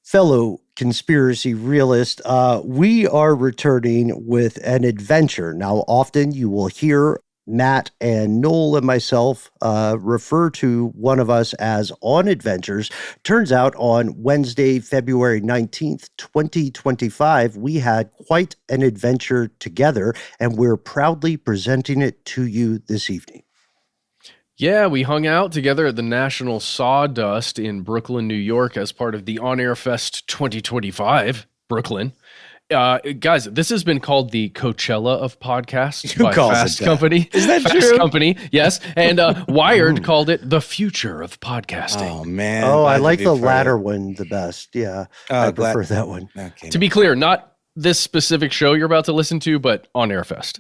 Fellow conspiracy realist, we are returning with an adventure. Now, often you will hear Matt and Noel and myself refer to one of us as on adventures. Turns out on Wednesday, February 19th, 2025, we had quite an adventure together, and we're proudly presenting it to you this evening. Yeah, we hung out together at the National Sawdust in Brooklyn, New York as part of the On Air Fest 2025, Brooklyn. Guys, this has been called the Coachella of podcasts by Fast Company. Is that Fast true? Company, yes. And Wired called it the future of podcasting. Oh, man. Oh, I like the latter one the best. Yeah, I prefer that one. Okay. To be clear, not this specific show you're about to listen to, but On Air Fest.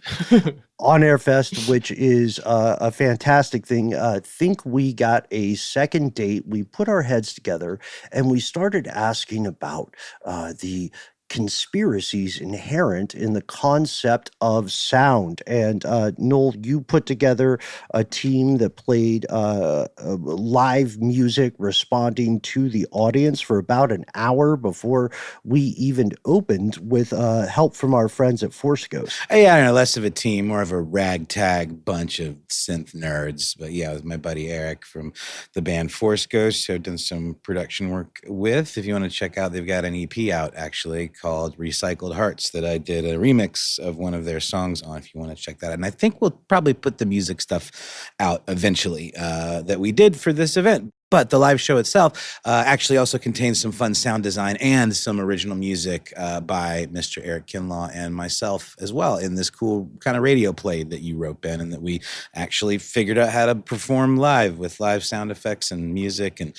On Air Fest, which is a fantastic thing. Think we got a second date. We put our heads together and we started asking about the conspiracies inherent in the concept of sound. And Noel, you put together a team that played live music responding to the audience for about an hour before we even opened with help from our friends at Force Ghost. Yeah, I don't know, less of a team, more of a ragtag bunch of synth nerds. But yeah, with my buddy Eric from the band Force Ghost, who I've done some production work with. If you want to check out, they've got an EP out actually called Recycled Hearts that I did a remix of one of their songs on, if you want to check that out. And I think we'll probably put the music stuff out eventually that we did for this event. But the live show itself actually also contains some fun sound design and some original music by Mr. Eric Kinlaw and myself as well in this cool kind of radio play that you wrote, Ben, and that we actually figured out how to perform live with live sound effects and music and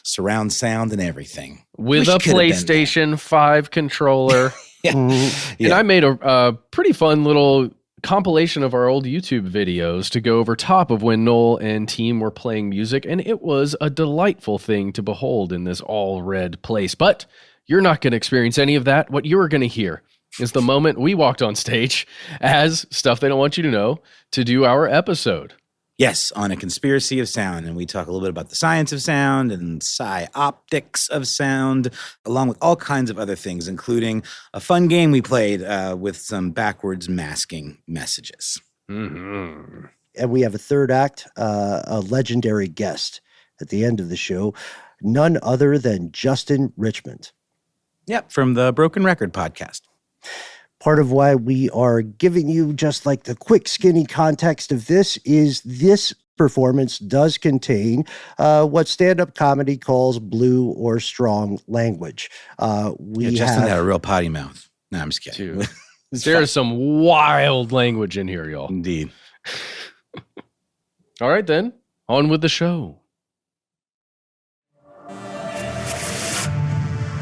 surround sound and everything. With a PlayStation 5 controller. Yeah. Mm-hmm. And I made a pretty fun little compilation of our old YouTube videos to go over top of when Noel and team were playing music, and it was a delightful thing to behold in this all red place. But you're not going to experience any of that. What you are going to hear is the moment we walked on stage as Stuff They Don't Want You to Know to do our episode. Yes, on A Conspiracy of Sound, and we talk a little bit about the science of sound and psi-optics of sound, along with all kinds of other things, including a fun game we played with some backwards masking messages. Mm-hmm. And we have a third act, a legendary guest at the end of the show, none other than Justin Richmond. Yep, from the Broken Record podcast. Part of why we are giving you just like the quick, skinny context of this is this performance does contain what stand-up comedy calls blue or strong language. Justin had a real potty mouth. No, I'm just kidding. There's some wild language in here, y'all. Indeed. All right, then. On with the show.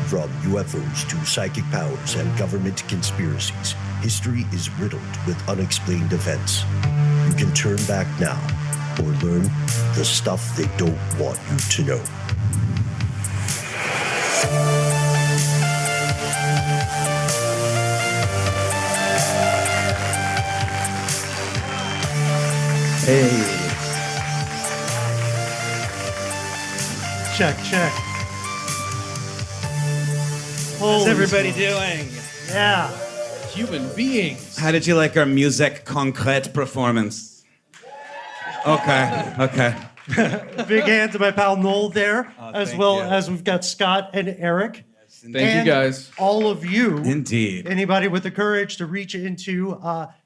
From UFOs to psychic powers and government conspiracies, history is riddled with unexplained events. You can turn back now or learn the stuff they don't want you to know. Hey. Check. How's everybody doing? Yeah. Human beings. How did you like our music concrete performance? Okay. Big hand to my pal Noel there, as well as we've got Scott and Eric. Thank you, guys. All of you. Indeed. Anybody with the courage to reach into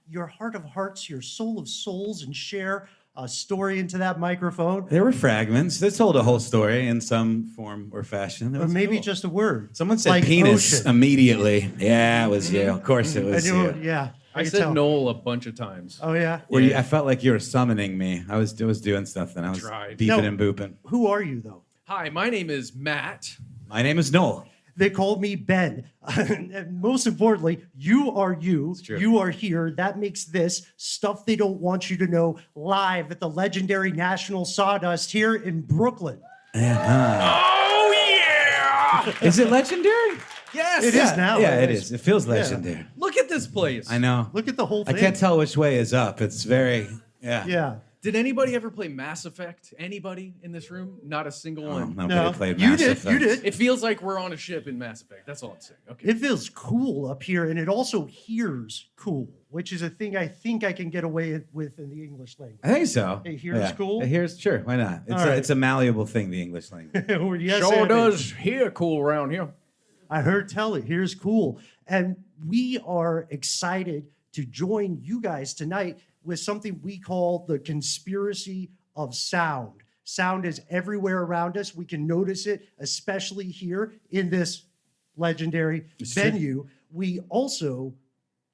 your heart of hearts, your soul of souls, and share a story into that microphone. There were fragments. They told a whole story in some form or fashion. Or maybe just a word. Someone said like penis ocean. Immediately. Yeah, it was you. Of course it was you. Yeah. I could said tell. Noel a bunch of times. Oh, yeah? I felt like you were summoning me. I was doing stuff then. I was beeping and booping. Who are you, though? Hi, my name is Matt. My name is Noel. They called me Ben. And most importantly, you are you. You are here. That makes this Stuff They Don't Want You to Know live at the legendary National Sawdust here in Brooklyn. Oh, yeah! Is it legendary? Yes. It is now. Yeah, it is. It feels legendary. Yeah. Look at this place. I know. Look at the whole I thing. can't tell which way is up. It's very, Yeah. Did anybody ever play Mass Effect? Anybody in this room? Not a single one. Nobody played You Mass did. Effect. You did. It feels like we're on a ship in Mass Effect. That's all I'm saying. Okay. It feels cool up here, and it also hears cool, which is a thing I think I can get away with in the English language. I think so. It hears cool? It hears, sure, why not? It's a malleable thing, the English language. Yes, Sure Andy. does hear cool around here. I heard tell it. Here's cool. And we are excited to join you guys tonight with something we call the conspiracy of sound. Sound is everywhere around us. We can notice it, especially here in this legendary venue. We also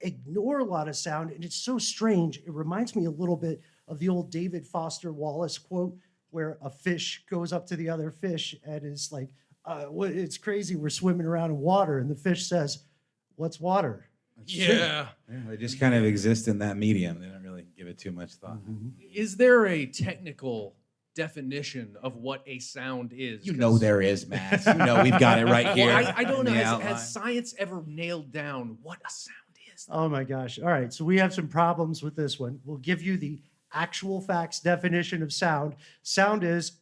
ignore a lot of sound, and it's so strange. It reminds me a little bit of the old David Foster Wallace quote where a fish goes up to the other fish and is like, it's crazy, we're swimming around in water. And the fish says, what's water? Yeah. They just kind of exist in that medium. They don't really give it too much thought. Is there a technical definition of what a sound is? You know there is, Matt. You know we've got it right here. Well, I don't know. in the Has outline. science ever nailed down what a sound is? Oh my gosh. All right. So we have some problems with this one. We'll give you the actual facts definition of sound. Sound is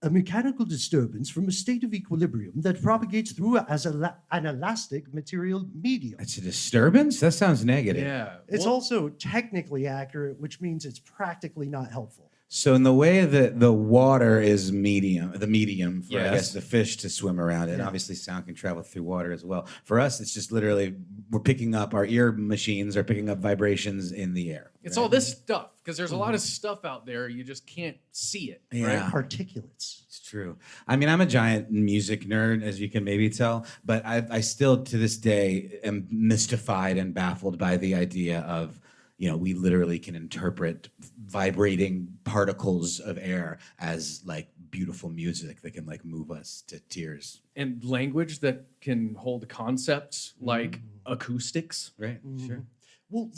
a mechanical disturbance from a state of equilibrium that propagates through an elastic material medium. It's a disturbance? That sounds negative. Yeah. It's also technically accurate, which means it's practically not helpful. So in the way that the water is the medium for, I Yes. guess, the fish to swim around in, obviously sound can travel through water as well. For us, it's just literally, we're picking up, our ear machines are picking up vibrations in the air. It's all this stuff, because there's a lot of stuff out there. You just can't see it. Yeah. Particulates. It's true. I mean, I'm a giant music nerd, as you can maybe tell, but I still, to this day, am mystified and baffled by the idea of, we literally can interpret vibrating particles of air as like beautiful music that can like move us to tears. And language that can hold concepts like acoustics. Right? Sure. Well,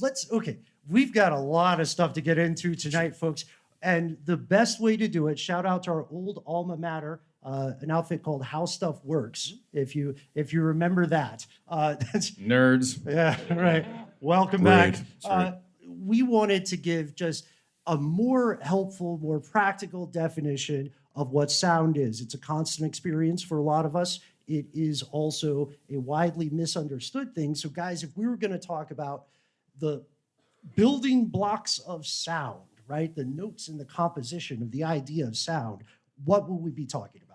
we've got a lot of stuff to get into tonight, folks. And the best way to do it, shout out to our old alma mater, an outfit called How Stuff Works, if you remember that. That's Nerds. Yeah, right. Welcome Right. back. We wanted to give just a more helpful, more practical definition of what sound is. It's a constant experience for a lot of us. It is also a widely misunderstood thing. So, guys, if we were going to talk about the building blocks of sound, right, the notes and the composition of the idea of sound, what will we be talking about?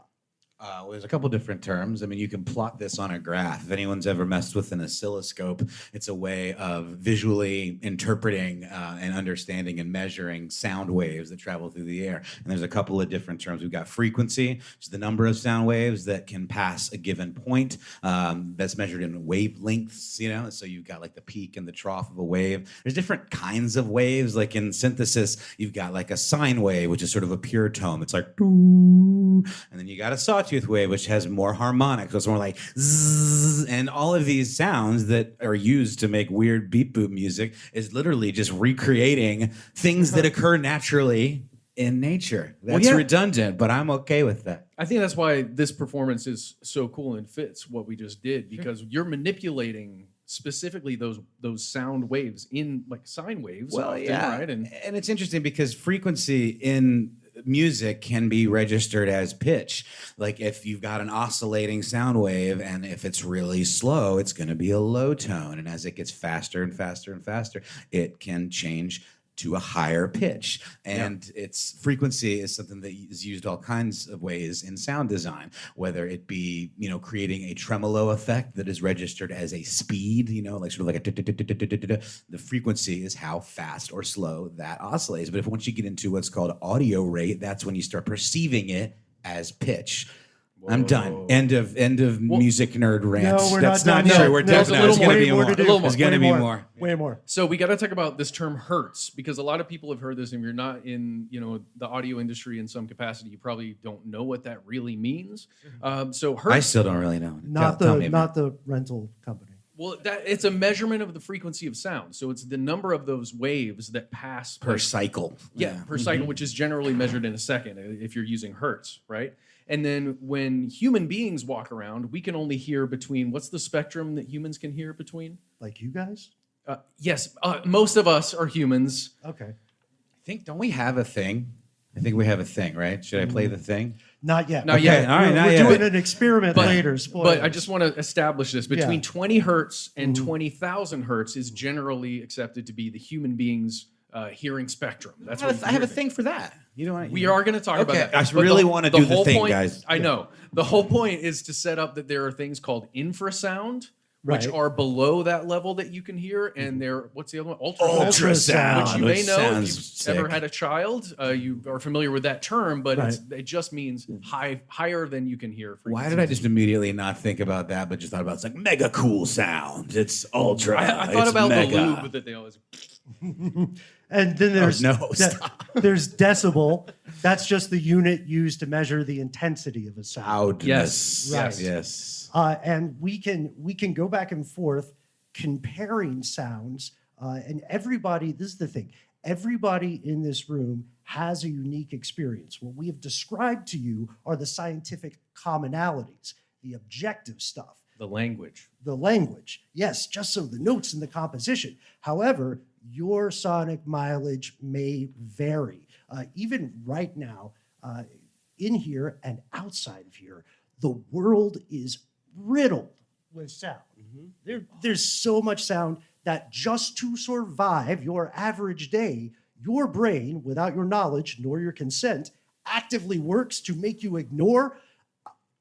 Well, there's a couple different terms. I mean, you can plot this on a graph. If anyone's ever messed with an oscilloscope, it's a way of visually interpreting and understanding and measuring sound waves that travel through the air. And there's a couple of different terms. We've got frequency, which is the number of sound waves that can pass a given point. That's measured in wavelengths, so you've got like the peak and the trough of a wave. There's different kinds of waves. Like in synthesis, you've got like a sine wave, which is sort of a pure tone. It's like doo. And then you got a sawtooth wave, which has more harmonics. So it's more like zzz. And all of these sounds that are used to make weird beep boop music is literally just recreating things that occur naturally in nature. That's redundant, but I'm okay with that. I think that's why this performance is so cool and fits what we just did, because you're manipulating specifically those sound waves in like sine waves. Well, often, yeah. right? And it's interesting because frequency in music can be registered as pitch. Like if you've got an oscillating sound wave and if it's really slow, it's going to be a low tone. And as it gets faster and faster and faster, it can change to a higher pitch. And its frequency is something that is used all kinds of ways in sound design, whether it be, creating a tremolo effect that is registered as a speed, like sort of like a the frequency is how fast or slow that oscillates. But once you get into what's called audio rate, that's when you start perceiving it as pitch. Whoa. I'm done. End of music nerd rant. No, we're That's not not done. true. No, We're no, definitely there's going to be more more. to do. There's going to be more. Way more. So we got to talk about this term hertz, because a lot of people have heard this, and if you're not in, the audio industry in some capacity, you probably don't know what that really means. So hertz. I still don't really know. Not Tell me, the rental company. Well, it's a measurement of the frequency of sound. So it's the number of those waves that pass per cycle. Yeah, per cycle, which is generally measured in a second if you're using hertz, right? And then when human beings walk around, we can only hear between, what's the spectrum that humans can hear between? Like you guys? Yes, most of us are humans. Okay. don't we have a thing? I think we have a thing, right? Should I play the thing? Not yet. Not yet. All right, not We're yet. doing an experiment later. Spoilers. But I just want to establish this. Between 20 hertz and 20,000 hertz is generally accepted to be the human being's hearing spectrum. That's I have a thing for that. You don't want. We are going to talk about that. I really want to do the whole thing, point, guys. I know. The whole point is to set up that there are things called infrasound, which Right. are below that level that you can hear, and they're, what's the other one? Ultrasound. Which you may Which know if you've sounds ever sick. had a child. You are familiar with that term, but Right. it just means higher than you can hear. Why did I just immediately not think about that, but just thought about it's like mega cool sound? It's ultra. I thought it's about mega. the lube that they always. And then there's no, stop. there's decibel. That's just the unit used to measure the intensity of a sound. Loudness. Yes. Yes. And we can go back and forth comparing sounds. And everybody, this is the thing, everybody in this room has a unique experience. What we have described to you are the scientific commonalities, the objective stuff. The language. The language, yes, just so the notes and the composition. However, your sonic mileage may vary. Even right now, in here and outside of here, the world is riddled with sound. There's so much sound that just to survive your average day, your brain, without your knowledge nor your consent, actively works to make you ignore,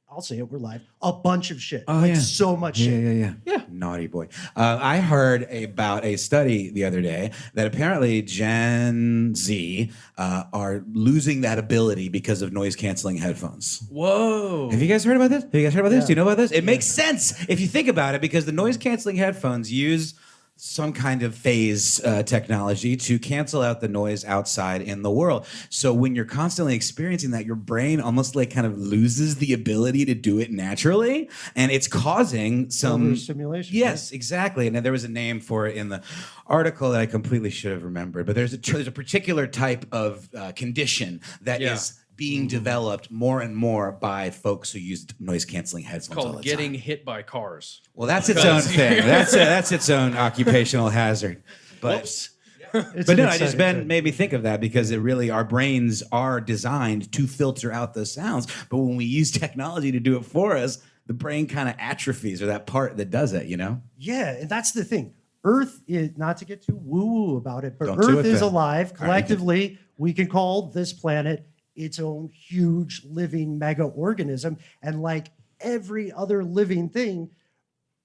I'll say it, we're live, a bunch of shit. Oh, yeah. So much shit. Yeah. Naughty boy. I heard about a study the other day that apparently Gen Z are losing that ability because of noise canceling headphones. Whoa. Have you guys heard about this? Do you know about this? It makes sense if you think about it, because the noise canceling headphones use some kind of phase technology to cancel out the noise outside in the world. So when you're constantly experiencing that, your brain almost like kind of loses the ability to do it naturally, and it's causing some Overstimulation. Yes, exactly. And there was a name for it in the article that I completely should have remembered. But there's a particular type of condition that is being developed more and more by folks who use noise-canceling headphones all the Called getting time. hit by cars. Well, that's its own thing. That's its own occupational hazard. But Whoops. but no, I just made me think of that, because it really, our brains are designed to filter out those sounds. But when we use technology to do it for us, the brain kind of atrophies, or that part that does it, you know? Yeah, and that's the thing. Earth is, not to get too woo-woo about it, but Don't do Earth it is then. alive. Collectively, we can call this planet its own huge living mega organism. And like every other living thing,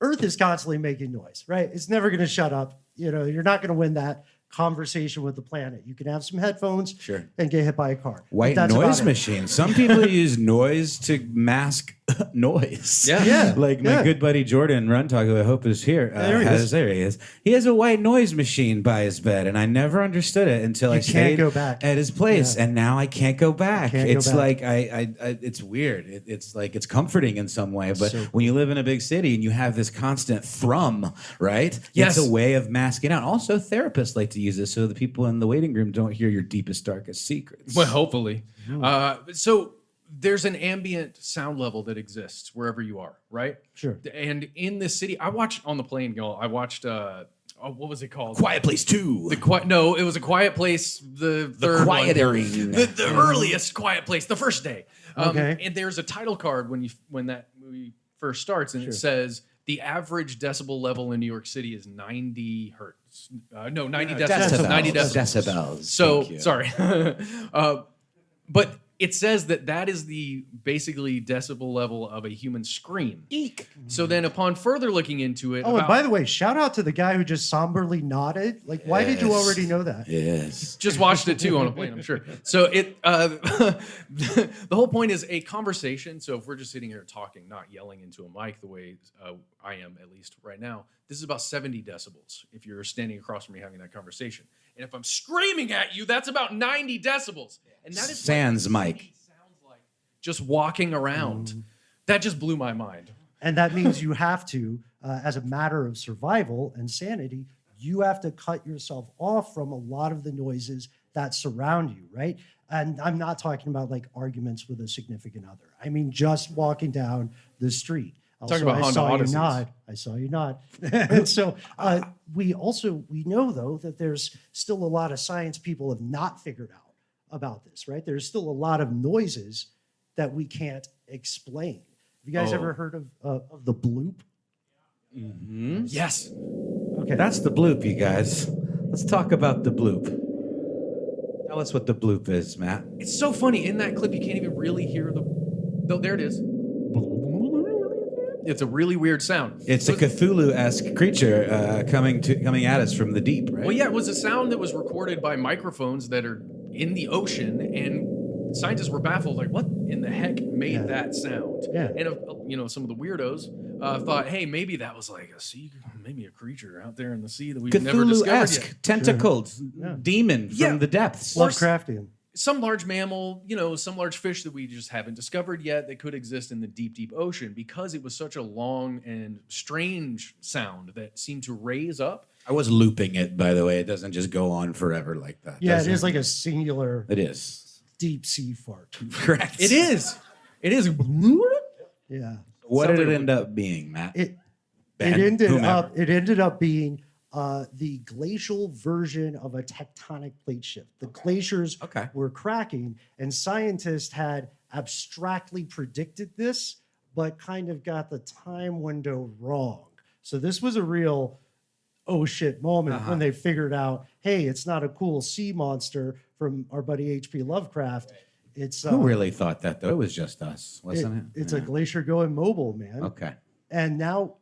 Earth is constantly making noise, right? It's never going to shut up. You know, you're not going to win that conversation with the planet. You can have some headphones and get hit by a car. White But that's noise about it. machine. Some people use noise to mask noise. Yeah. Like my good buddy Jordan Runtag, who I hope is here. There he is. He has a white noise machine by his bed, and I never understood it until I can't stayed go back. at his place, and now I can't go back. Can't go It's back. like I it's weird. It's like it's comforting in some way, but when you live in a big city and you have this constant thrum, right? Yes. It's a way of masking out. Also, therapists like to use this so the people in the waiting room don't hear your deepest, darkest secrets. Well, hopefully. So there's an ambient sound level that exists wherever you are, right? Sure. And in this city, I watched on the plane, y'all. I watched what was it called? Quiet Place 2. No, it was A Quiet Place. The third one. Quieting. The earliest Quiet Place, the first day. Okay. And there's a title card when that movie first starts, and it says the average decibel level in New York City is 90 hertz. 90 decibels. 90 decibels. So Thank you. sorry, but it says that is the basically decibel level of a human scream. Eek. So then, upon further looking into it, Oh, and by the way, shout out to the guy who just somberly nodded. Like, why did you already know that? Yes. just watched it too on a plane, I'm sure. So the whole point is a conversation. So if we're just sitting here talking, not yelling into a mic the way I am, at least right now, this is about 70 decibels if you're standing across from me having that conversation. And if I'm screaming at you, that's about 90 decibels. And that is Sans what mic. sounds like just walking around. That just blew my mind. And that means you have to, as a matter of survival and sanity, you have to cut yourself off from a lot of the noises that surround you, right? And I'm not talking about like arguments with a significant other. I mean, just walking down the street. Talking about Honda Odysseys. I saw you nod. And so we know, though, that there's still a lot of science people have not figured out about this, right? There's still a lot of noises that we can't explain. Have you guys ever heard of the bloop? Mm-hmm. Yes. Okay. That's the bloop, you guys. Let's talk about the bloop. Tell us what the bloop is, Matt. It's so funny. In that clip, you can't even really hear the... Oh, there it is. It's a really weird sound. It's a Cthulhu-esque creature coming at us from the deep, right? Well, yeah, it was a sound that was recorded by microphones that are in the ocean, and scientists were baffled, like, what in the heck made that sound? Yeah. And some of the weirdos thought, hey, maybe that was like a sea, maybe a creature out there in the sea that we've never discovered yet. Tentacled demon from the depths. Lovecraftian. Some large mammal, some large fish that we just haven't discovered yet that could exist in the deep, deep ocean, because it was such a long and strange sound that seemed to raise up. I was looping it, by the way. It doesn't just go on forever like that. Yeah, it is like a singular It is. deep sea fart. Correct. It is. Yeah. What did it end up being, Matt? It Ben, ended up being the glacial version of a tectonic plate shift. The glaciers were cracking, and scientists had abstractly predicted this, but kind of got the time window wrong. So this was a real oh shit moment when they figured out, hey, it's not a cool sea monster from our buddy H.P. Lovecraft. It's Who really thought that, though? It was just us, wasn't it? It's a glacier going mobile, man. Okay. And now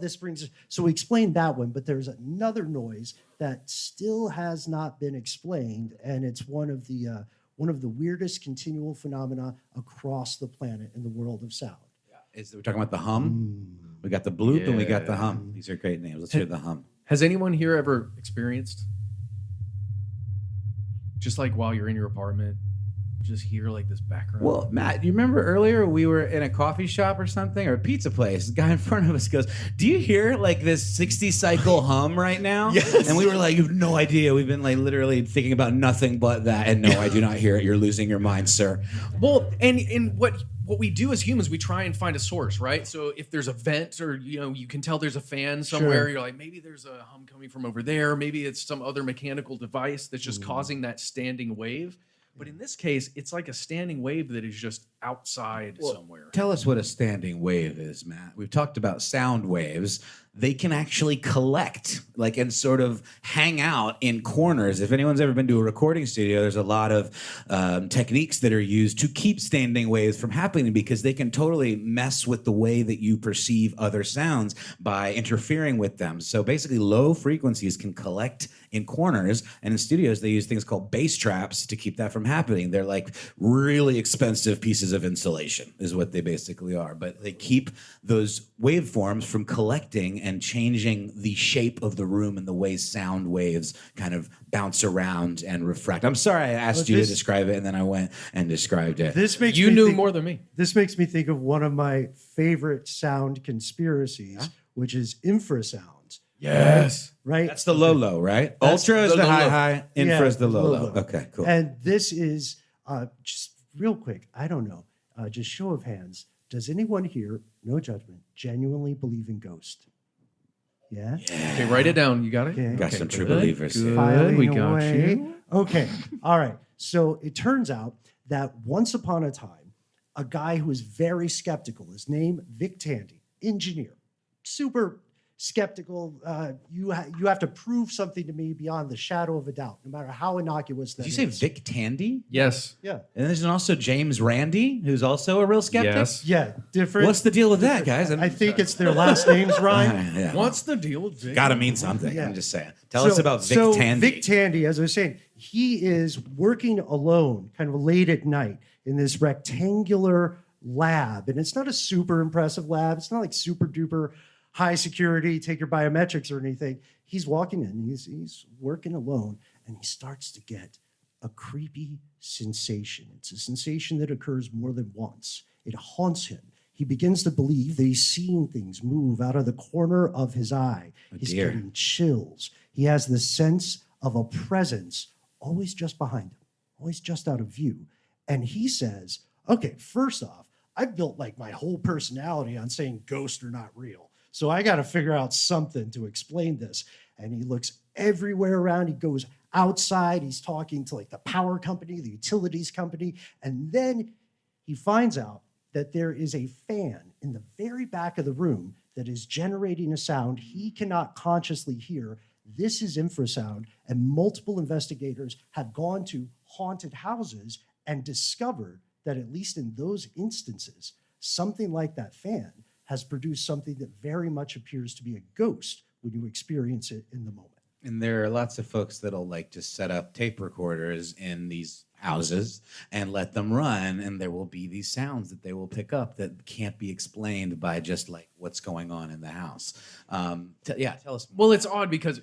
this brings us. So we explained that one, but there's another noise that still has not been explained, and it's one of the weirdest continual phenomena across the planet in the world of sound. Yeah. We're talking about the hum. We got the bloop and we got the hum. These are great names. Let's hear the hum. Has anyone here ever experienced, just like while you're in your apartment, just hear like this background? Well, Matt, you remember earlier we were in a coffee shop or something, or a pizza place? The guy in front of us goes, do you hear like this 60 cycle hum right now? Yes. And we were like, you have no idea. We've been like literally thinking about nothing but that. And no, I do not hear it. You're losing your mind, sir. Well, and what we do as humans, we try and find a source, right? So if there's a vent, or you can tell there's a fan somewhere, you're like, maybe there's a hum coming from over there. Maybe it's some other mechanical device that's just causing that standing wave. But in this case, it's like a standing wave that is just outside somewhere. Tell us what a standing wave is, Matt. We've talked about sound waves. They can actually collect, and sort of hang out in corners. If anyone's ever been to a recording studio, there's a lot of techniques that are used to keep standing waves from happening, because they can totally mess with the way that you perceive other sounds by interfering with them. So basically, low frequencies can collect in corners, and in studios, they use things called bass traps to keep that from happening. They're like really expensive pieces of insulation is what they basically are, but they keep those waveforms from collecting and changing the shape of the room and the way sound waves kind of bounce around and refract. I'm sorry I asked you to describe it, and then I went and described it. You knew more than me. This makes me think of one of my favorite sound conspiracies, which is infrasounds. Yes. Right? That's the low, right? Ultra is the high, infra is the low. Okay, cool. And this is, just real quick, I don't know, just show of hands, does anyone here, no judgment, genuinely believe in ghosts? Yeah? Okay, write it down. You got it? Okay. Got some true believers. Good. We got you. Okay. All right. So it turns out that once upon a time, a guy who was very skeptical, his name, Vic Tandy, engineer, super skeptical. You have to prove something to me beyond the shadow of a doubt, no matter how innocuous that is. Did you say Vic Tandy? Yes. Yeah. And there's also James Randi, who's also a real skeptic? Yes. Yeah. Different. What's the deal with that, guys? I think it's their last names, Ryan. Yeah. What's the deal with Vic? Gotta mean something. Yeah. I'm just saying. Tell us about Vic Tandy. Vic Tandy, as I was saying, he is working alone, kind of late at night, in this rectangular lab. And it's not a super impressive lab. It's not like super duper high security, take your biometrics or anything. He's walking in, he's working alone, and he starts to get a creepy sensation. It's a sensation that occurs more than once. It haunts him. He begins to believe that he's seeing things move out of the corner of his eye. He's getting chills. He has the sense of a presence always just behind him, always just out of view. And he says, okay, first off, I've built like my whole personality on saying ghosts are not real. So I got to figure out something to explain this. And he looks everywhere around. He goes outside. He's talking to like the power company, the utilities company. And then he finds out that there is a fan in the very back of the room that is generating a sound he cannot consciously hear. This is infrasound, and multiple investigators have gone to haunted houses and discovered that, at least in those instances, something like that fan has produced something that very much appears to be a ghost when you experience it in the moment. And there are lots of folks that'll like just set up tape recorders in these houses and let them run, and there will be these sounds that they will pick up that can't be explained by just like what's going on in the house. Tell us more. Well, it's odd because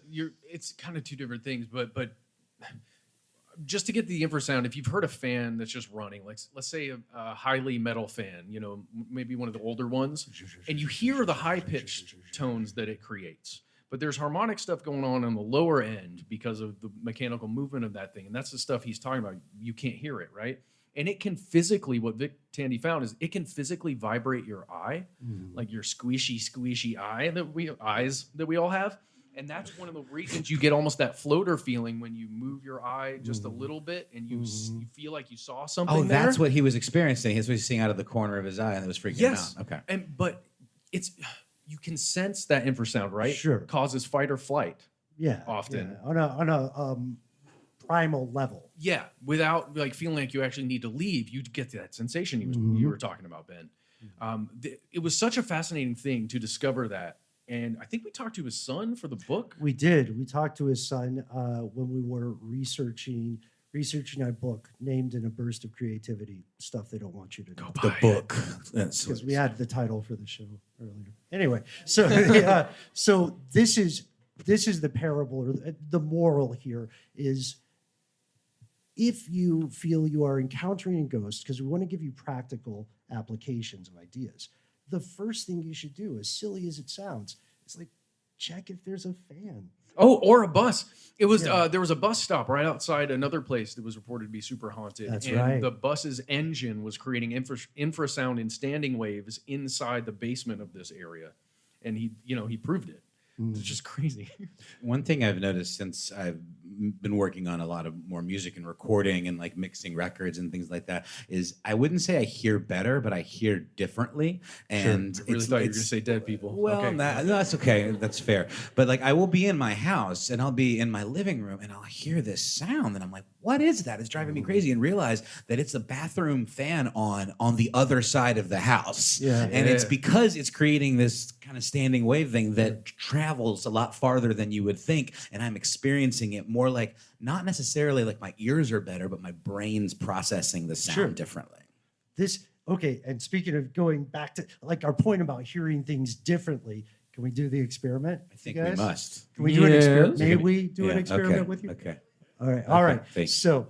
it's kind of two different things, but just to get the infrasound, if you've heard a fan that's just running, like let's say a highly metal fan, maybe one of the older ones, and you hear the high-pitched tones that it creates. But there's harmonic stuff going on the lower end because of the mechanical movement of that thing. And that's the stuff he's talking about. You can't hear it, right? And it can physically, what Vic Tandy found is it can physically vibrate your eye, like your squishy eyes that we all have. And that's one of the reasons you get almost that floater feeling when you move your eye just a little bit and you feel like you saw something there. That's what he was experiencing. That's what he's seeing out of the corner of his eye, and it was freaking him out. Okay. But it's... You can sense that infrasound, right? Sure. Causes fight or flight. Yeah. Often. Yeah. On a primal level. Yeah. Without like feeling like you actually need to leave, you get that sensation you were talking about, Ben. It was such a fascinating thing to discover that. And I think we talked to his son for the book. We did. We talked to his son when we were researching our book, Named in a Burst of Creativity, Stuff They Don't Want You to Know. The book. That's because we had the title for the show earlier. Anyway, so so this is the parable, or the moral here is, if you feel you are encountering a ghost, because we want to give you practical applications of ideas, the first thing you should do, as silly as it sounds, is like check if there's a fan. Oh, or a bus. It was there was a bus stop right outside another place that was reported to be super haunted. That's and right. The bus's engine was creating infrasound and standing waves inside the basement of this area. And he proved it. It's just crazy. One thing I've noticed since I've been working on a lot of more music and recording and like mixing records and things like that is I wouldn't say I hear better, but I hear differently. And I really thought you were going to say dead people. Well, okay. no, that's okay. That's fair. But like I will be in my house and I'll be in my living room and I'll hear this sound and I'm like, what is that? It's driving me crazy, and realize that it's a bathroom fan on the other side of the house. Yeah. And it's because it's creating this kind of standing wave thing that travels a lot farther than you would think. And I'm experiencing it more like, not necessarily like my ears are better, but my brain's processing the sound differently. And speaking of going back to like our point about hearing things differently, can we do the experiment? I think we must. Can we do an experiment? May we do an experiment with you? Okay. All right. So,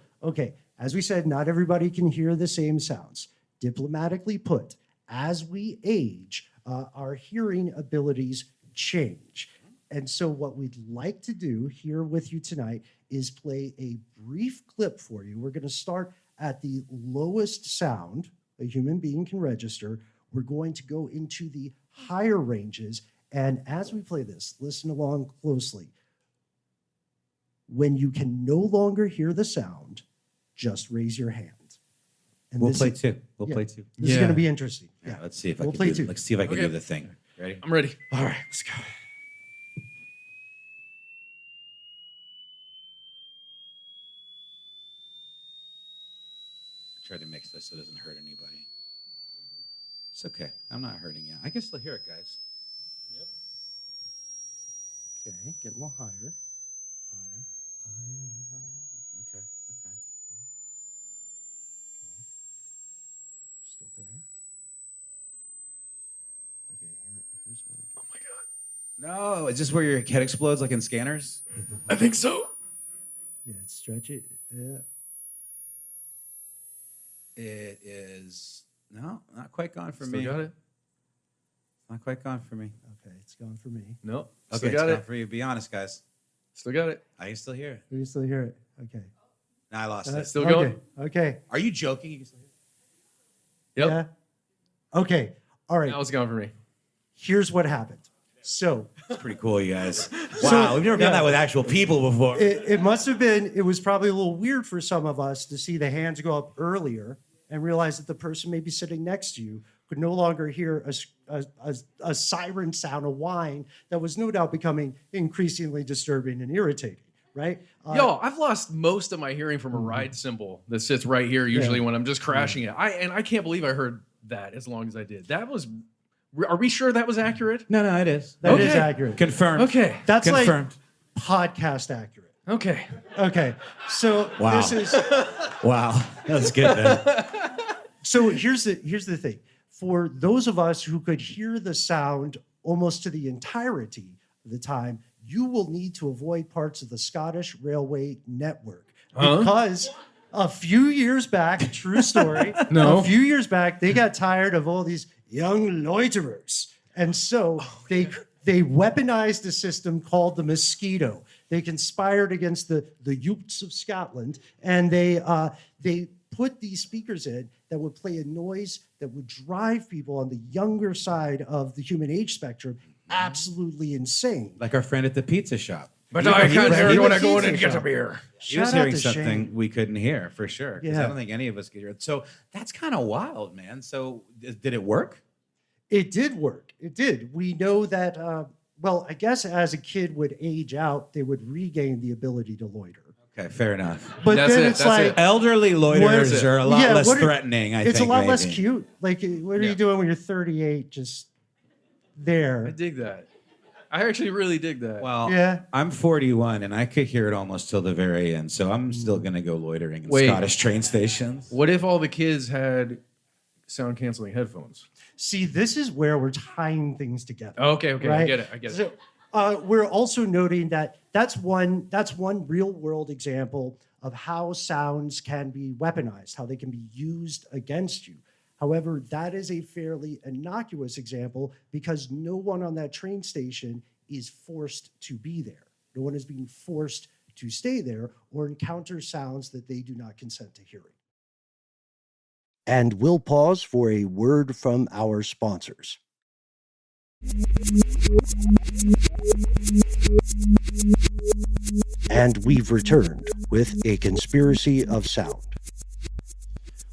as we said, not everybody can hear the same sounds. Diplomatically put, as we age, our hearing abilities change. And so what we'd like to do here with you tonight is play a brief clip for you. We're going to start at the lowest sound a human being can register. We're going to go into the higher ranges. And as we play this, listen along closely. When you can no longer hear the sound, just raise your hand. And we'll play two. Play two. This is going to be interesting. Yeah. Let's see if I We'll can play do two. Let's see if I can do the thing. Ready? I'm ready. All right, let's go. Try to mix this so it doesn't hurt anybody. It's okay. I'm not hurting you. I can still hear it, guys. Okay, get a little higher. Higher. Okay. Still there. Okay, here's where we go. Oh my God. No, is this where your head explodes like in Scanners? I think so. Yeah, stretch it. Yeah. It is not quite gone for Still me. got it? Not quite gone for me. Okay, it's gone for me. No. Okay, Still it's got gone it. for you. Be honest, guys. Still got it. I can still hear it. We can still hear it. Okay. No, I lost it. Still going? Okay. Are you joking? You can still hear it? Yep. Yeah. Okay. All right. That was going for me. Here's what happened. So It's pretty cool, you guys. Wow, we've never done that with actual people before. it must have been, it was probably a little weird for some of us to see the hands go up earlier and realize that the person maybe sitting next to you could no longer hear a siren sound, a whine that was no doubt becoming increasingly disturbing and irritating, right? Yo, I've lost most of my hearing from a ride cymbal that sits right here usually when I'm just crashing it. I can't believe I heard that as long as I did. That was... Are we sure that was accurate? No, it is. That is accurate. Confirmed. Okay. That's confirmed. like podcast accurate. Okay. Okay. So Wow. this is... Wow, that's good, man. So here's the thing. For those of us who could hear the sound almost to the entirety of the time, you will need to avoid parts of the Scottish Railway network because a few years back, true story, a few years back, they got tired of all these young loiterers. And so they weaponized a system called the Mosquito. They conspired against the Utes of Scotland, and they put these speakers in that would play a noise that would drive people on the younger side of the human age spectrum absolutely insane. Like our friend at the pizza shop. But I can't hear you when I go in and Pizza get a shop. beer. He was Shout out hearing to something Shane. we couldn't hear for sure. Because I Yeah. don't think any of us could hear it. So that's kind of wild, man. So did it work? It did work. It did. We know that, well, I guess as a kid would age out, they would regain the ability to loiter. Okay, fair enough. But That's then it, it's that's like, it. Elderly loiterers it? are a lot Yeah, less what are- threatening, I think. it's a lot less maybe. cute. Like, what are you doing when you're 38 just there? I dig that. I actually really dig that. Well, Yeah. I'm 41 and I could hear it almost till the very end. So I'm still going to go loitering in Wait. Scottish train stations. What if all the kids had sound canceling headphones? See, this is where we're tying things together. Okay, I Right? get it. So we're also noting that that's one real world example of how sounds can be weaponized, how they can be used against you. However, that is a fairly innocuous example because no one on that train station is forced to be there. No one is being forced to stay there or encounter sounds that they do not consent to hearing. And we'll pause for a word from our sponsors. And we've returned with a conspiracy of sound.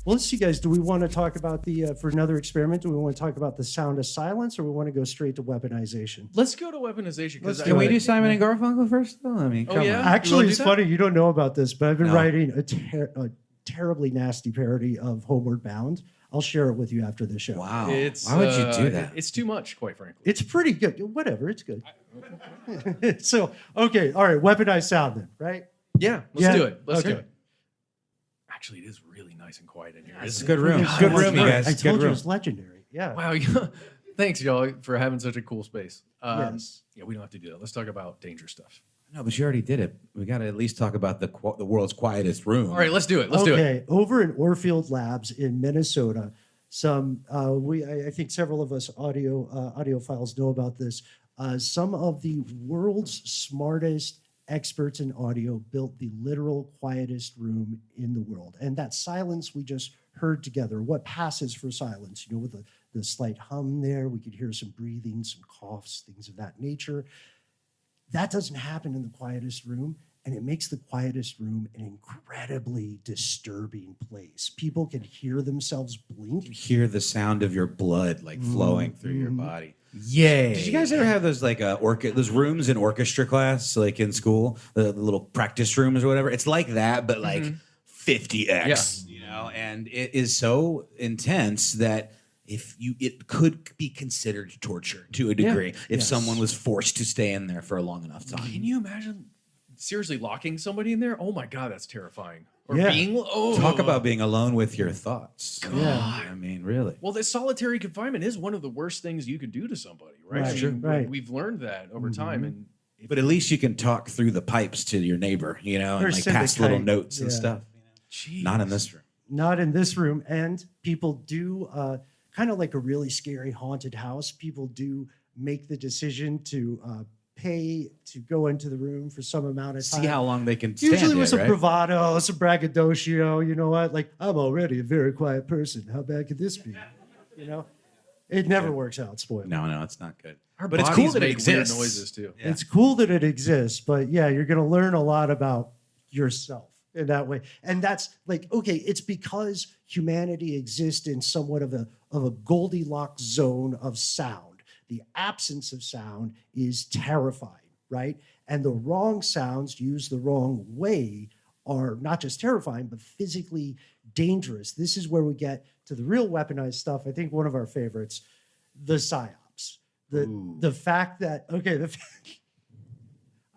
Well, let's see, guys. Do we want to talk about for another experiment, do we want to talk about the sound of silence or we want to go straight to weaponization? Let's go to weaponization. Let's Can we do Simon and Garfunkel first, though? I mean, Oh, come yeah? on. Actually, do it's that? funny. You don't know about this, but I've been No. writing a terribly nasty parody of Homeward Bound. I'll share it with you after the show. Wow. It's, Why would you do that? It's too much, quite frankly. It's pretty good. Whatever. It's good. So, okay. All right. Weaponized sound then, right? Yeah, let's Yeah? do it. Let's do Okay. it. Actually, it is really nice and quiet in here. It's a good room. It's Good so much room, you fun. guys. I Good told you room. it's legendary. Yeah. Wow. Thanks, y'all, for having such a cool space. Yes. Yeah, we don't have to do that. Let's talk about danger stuff. No, but you already did it. We got to at least talk about the world's quietest room. All right, let's do it. Let's do it. Okay, over in Orfield Labs in Minnesota, I think several of us audiophiles know about this. Some of the world's smartest experts in audio built the literal quietest room in the world, and that silence we just heard together. What passes for silence? You know, with the slight hum there, we could hear some breathing, some coughs, things of that nature. That doesn't happen in the quietest room, and it makes the quietest room an incredibly disturbing place. People can hear themselves blink. You hear the sound of your blood like flowing through your body. Yay. Did you guys ever have those like those rooms in orchestra class, like in school, the little practice rooms or whatever? It's like that, but like 50x, you know. And it is so intense that it could be considered torture to a degree if someone was forced to stay in there for a long enough time. Can you imagine seriously locking somebody in there? Oh my God, that's terrifying. Or Yeah. Talk about being alone with your thoughts. Yeah. I mean, really. Well, the solitary confinement is one of the worst things you could do to somebody, right? Right, I sure. mean, Right. We've learned that over time, and But at least you can talk through the pipes to your neighbor, you know, Or and like send a pass little kite. notes and Yeah. stuff. Jeez. Not in this room. Not in this room. And people do, kind of like a really scary haunted house, people do make the decision to pay to go into the room for some amount of time. See how long they can stand Usually with it, some right? bravado, some braggadocio, you know what? Like, I'm already a very quiet person. How bad could this be? You know? It never works out. Spoiler. No, it's not good. But it's cool that it exists. Noises too. Yeah. It's cool that it exists, but yeah, you're going to learn a lot about yourself in that way. And that's like, okay, it's because humanity exists in somewhat of a Goldilocks zone of sound. The absence of sound is terrifying, right? And the wrong sounds used the wrong way are not just terrifying, but physically dangerous. This is where we get to the real weaponized stuff. I think one of our favorites, the psyops. The fact that,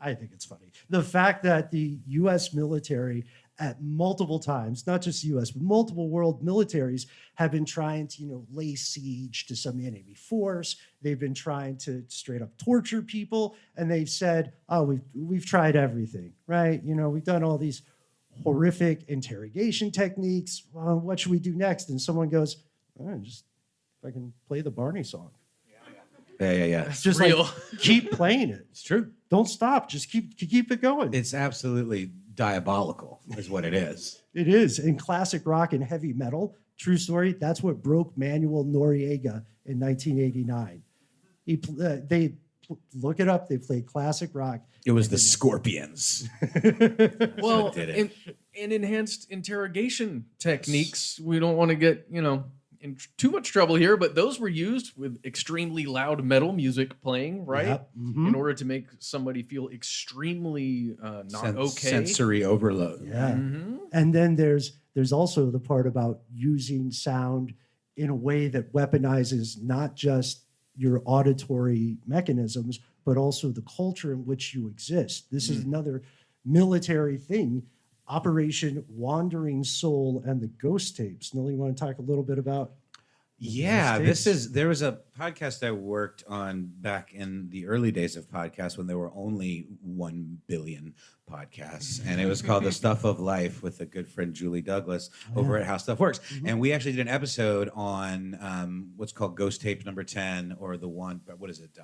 I think it's funny. The fact that the U.S. military at multiple times, not just the U.S., but multiple world militaries have been trying to, lay siege to some enemy force. They've been trying to straight up torture people. And they've said, oh, we've tried everything, right? We've done all these horrific interrogation techniques. What should we do next? And someone goes, just if I can play the Barney song. Yeah. It's just real. like, keep playing it. It's true. Don't stop. Just keep it going. It's absolutely diabolical, is what it is. It is. In classic rock and heavy metal, true story, that's what broke Manuel Noriega in 1989. They look it up. They played classic rock. It was the Scorpions. Well, did it. in enhanced interrogation techniques, we don't want to get, in too much trouble here, but those were used with extremely loud metal music playing, right? Yep. Mm-hmm. In order to make somebody feel extremely not okay. Sensory overload. Yeah. Mm-hmm. And then there's also the part about using sound in a way that weaponizes not just your auditory mechanisms, but also the culture in which you exist. This is another military thing. Operation Wandering Soul and the Ghost Tapes. Noel, you want to talk a little bit about? Yeah, there was a podcast I worked on back in the early days of podcasts when there were only 1 billion podcasts. And it was called The Stuff of Life with a good friend, Julie Douglas, over at How Stuff Works. Mm-hmm. And we actually did an episode on what's called Ghost Tape number 10, or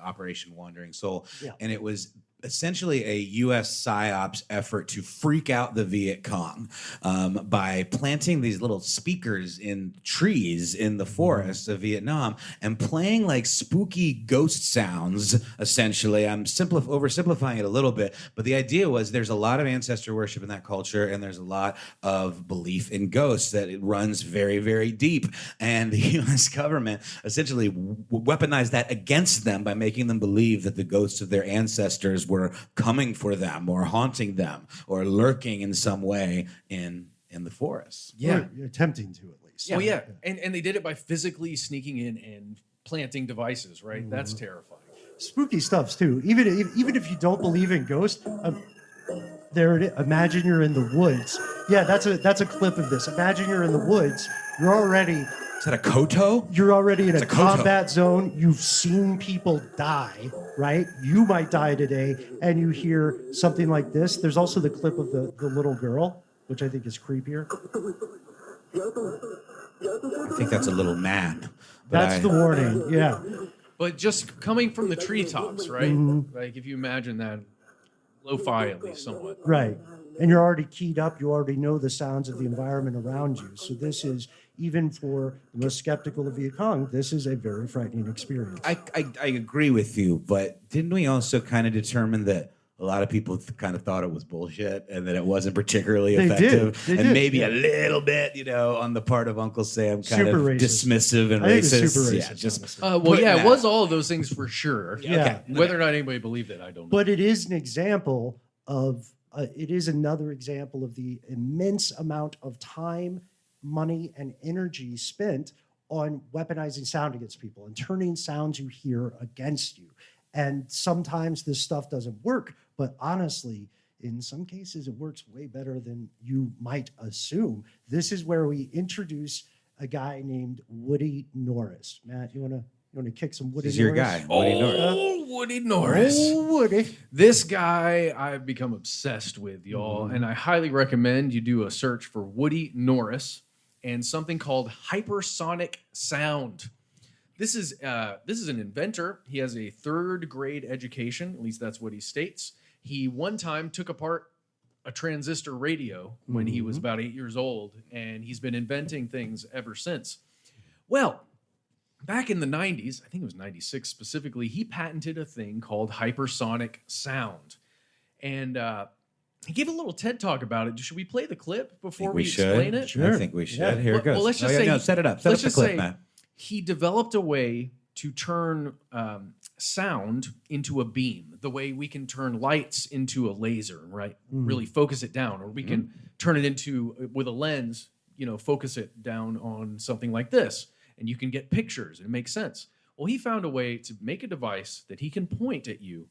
Operation Wandering Soul. Yeah. And it was essentially a U.S. PSYOPs effort to freak out the Viet Cong by planting these little speakers in trees in the forests of Vietnam and playing like spooky ghost sounds, essentially. I'm oversimplifying it a little bit, but the idea was there's a lot of ancestor worship in that culture, and there's a lot of belief in ghosts that it runs very, very deep. And the U.S. government essentially weaponized that against them by making them believe that the ghosts of their ancestors were coming for them or haunting them or lurking in some way in the forest. Yeah. Or attempting to, at least. Well, yeah. And they did it by physically sneaking in and planting devices, right? Mm-hmm. That's terrifying. Spooky stuffs, too. Even if you don't believe in ghosts, there it is. Imagine you're in the woods. Yeah, that's a clip of this. Imagine you're in the woods. You're already... Is that a koto? You're already in a combat zone. You've seen people die, right? You might die today, and you hear something like this. There's also the clip of the little girl, which I think is creepier. I think that's a little man. That's the warning, yeah. But just coming from the treetops, right? Mm-hmm. Like if you imagine that, lo-fi at least somewhat. Right. And you're already keyed up. You already know the sounds of the environment around you. So this is, even for the most skeptical of Viet Cong, this is a very frightening experience. I agree with you, but didn't we also kind of determine that a lot of people kind of thought it was bullshit and that it wasn't particularly effective? They did, maybe a little bit, on the part of Uncle Sam, kind super of racist. Dismissive and I think racist. It's super racist. Yeah, just it was all of those things for sure. Yeah. Okay. Whether or not anybody believed it, I don't know. But it is an example of, it is another example of the immense amount of time, money, and energy spent on weaponizing sound against people and turning sounds you hear against you. And sometimes this stuff doesn't work, but honestly, in some cases, it works way better than you might assume. This is where we introduce a guy named Woody Norris. Matt, you want to kick some Woody Norris? This is your guy, Woody Norris. Woody Norris. Oh, Woody. This guy I've become obsessed with, y'all, and I highly recommend you do a search for Woody Norris and something called hypersonic sound. This is an inventor. He has a 3rd grade education, at least that's what he states. He one time took apart a transistor radio when he was about 8 years old, and he's been inventing things ever since. Well, back in the 90s, I think it was 96 specifically, he patented a thing called hypersonic sound. And he gave a little TED talk about it. Should we play the clip before we explain it? Sure. I think we should. Here it goes. Well, let's just say, set it up. Set up the clip, Matt. He developed a way to turn sound into a beam, the way we can turn lights into a laser, right? Really focus it down, or we can turn it into, with a lens, focus it down on something like this, and you can get pictures, and it makes sense. Well, he found a way to make a device that he can point at you,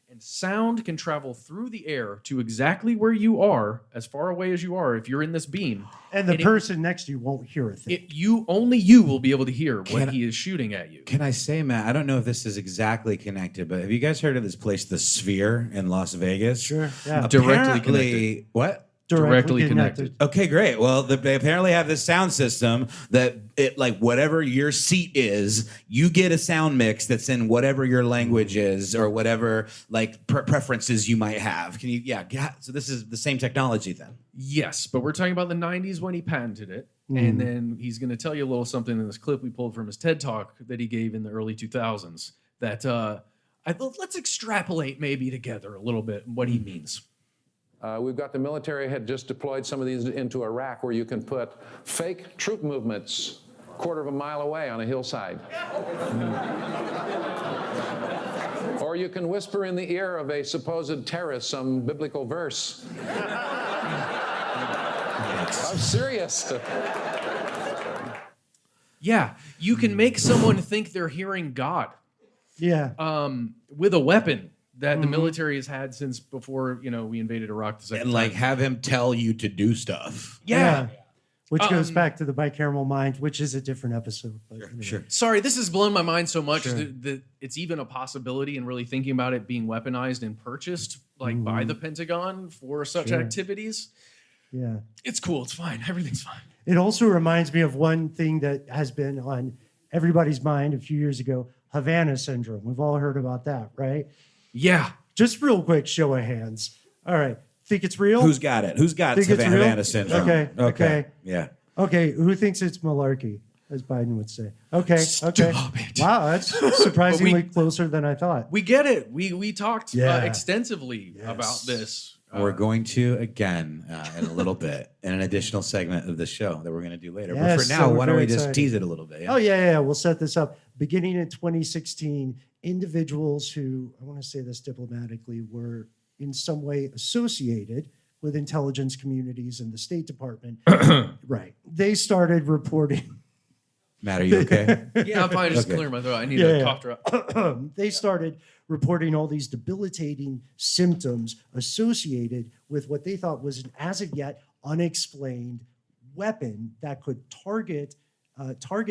and sound can travel through the air to exactly where you are, as far away as you are, if you're in this beam. And the person next to you won't hear a thing. Only you will be able to hear what he is shooting at you. Can I say, Matt, I don't know if this is exactly connected, but have you guys heard of this place, the Sphere in Las Vegas? Sure, yeah. Directly connected. What? Directly connected. Okay, great. Well, they apparently have this sound system that whatever your seat is, you get a sound mix that's in whatever your language is or whatever preferences you might have. Can you? Yeah. So this is the same technology then. Yes, but we're talking about the 90s when he patented it. And then he's going to tell you a little something in this clip we pulled from his TED Talk that he gave in the early 2000s that let's extrapolate maybe together a little bit what he means. We've got the military had just deployed some of these into Iraq where you can put fake troop movements a quarter of a mile away on a hillside. Or you can whisper in the ear of a supposed terrorist some biblical verse. I'm serious. Yeah, you can make someone think they're hearing God. Yeah. With a weapon that the military has had since before, we invaded Iraq the second time. And have him tell you to do stuff. Yeah. Which goes back to the bicameral mind, which is a different episode. But anyway. Sure. Sorry, this has blown my mind so much that it's even a possibility, and really thinking about it being weaponized and purchased by the Pentagon for such activities. Yeah. It's cool. It's fine. Everything's fine. It also reminds me of one thing that has been on everybody's mind a few years ago, Havana syndrome. We've all heard about that, right? Yeah. Just real quick, show of hands. All right. Think it's real? Who's got it? Who's got Havana syndrome? Okay. Yeah. Okay. Who thinks it's malarkey, as Biden would say? Okay. Stop it. Wow, that's surprisingly closer than I thought. We get it. We talked extensively about this. We're going to, again, in a little bit, in an additional segment of the show that we're going to do later. Yes, but for now, so why don't we very just excited. tease it a little bit? Yeah? Oh, yeah. We'll set this up. Beginning in 2016, individuals who, I want to say this diplomatically, were in some way associated with intelligence communities and the State Department. Right. They started reporting. Matt, are you okay? Yeah, I'm fine. Just clear my throat. I need a cough drop. They started reporting all these debilitating symptoms associated with what they thought was an as of yet unexplained weapon that could target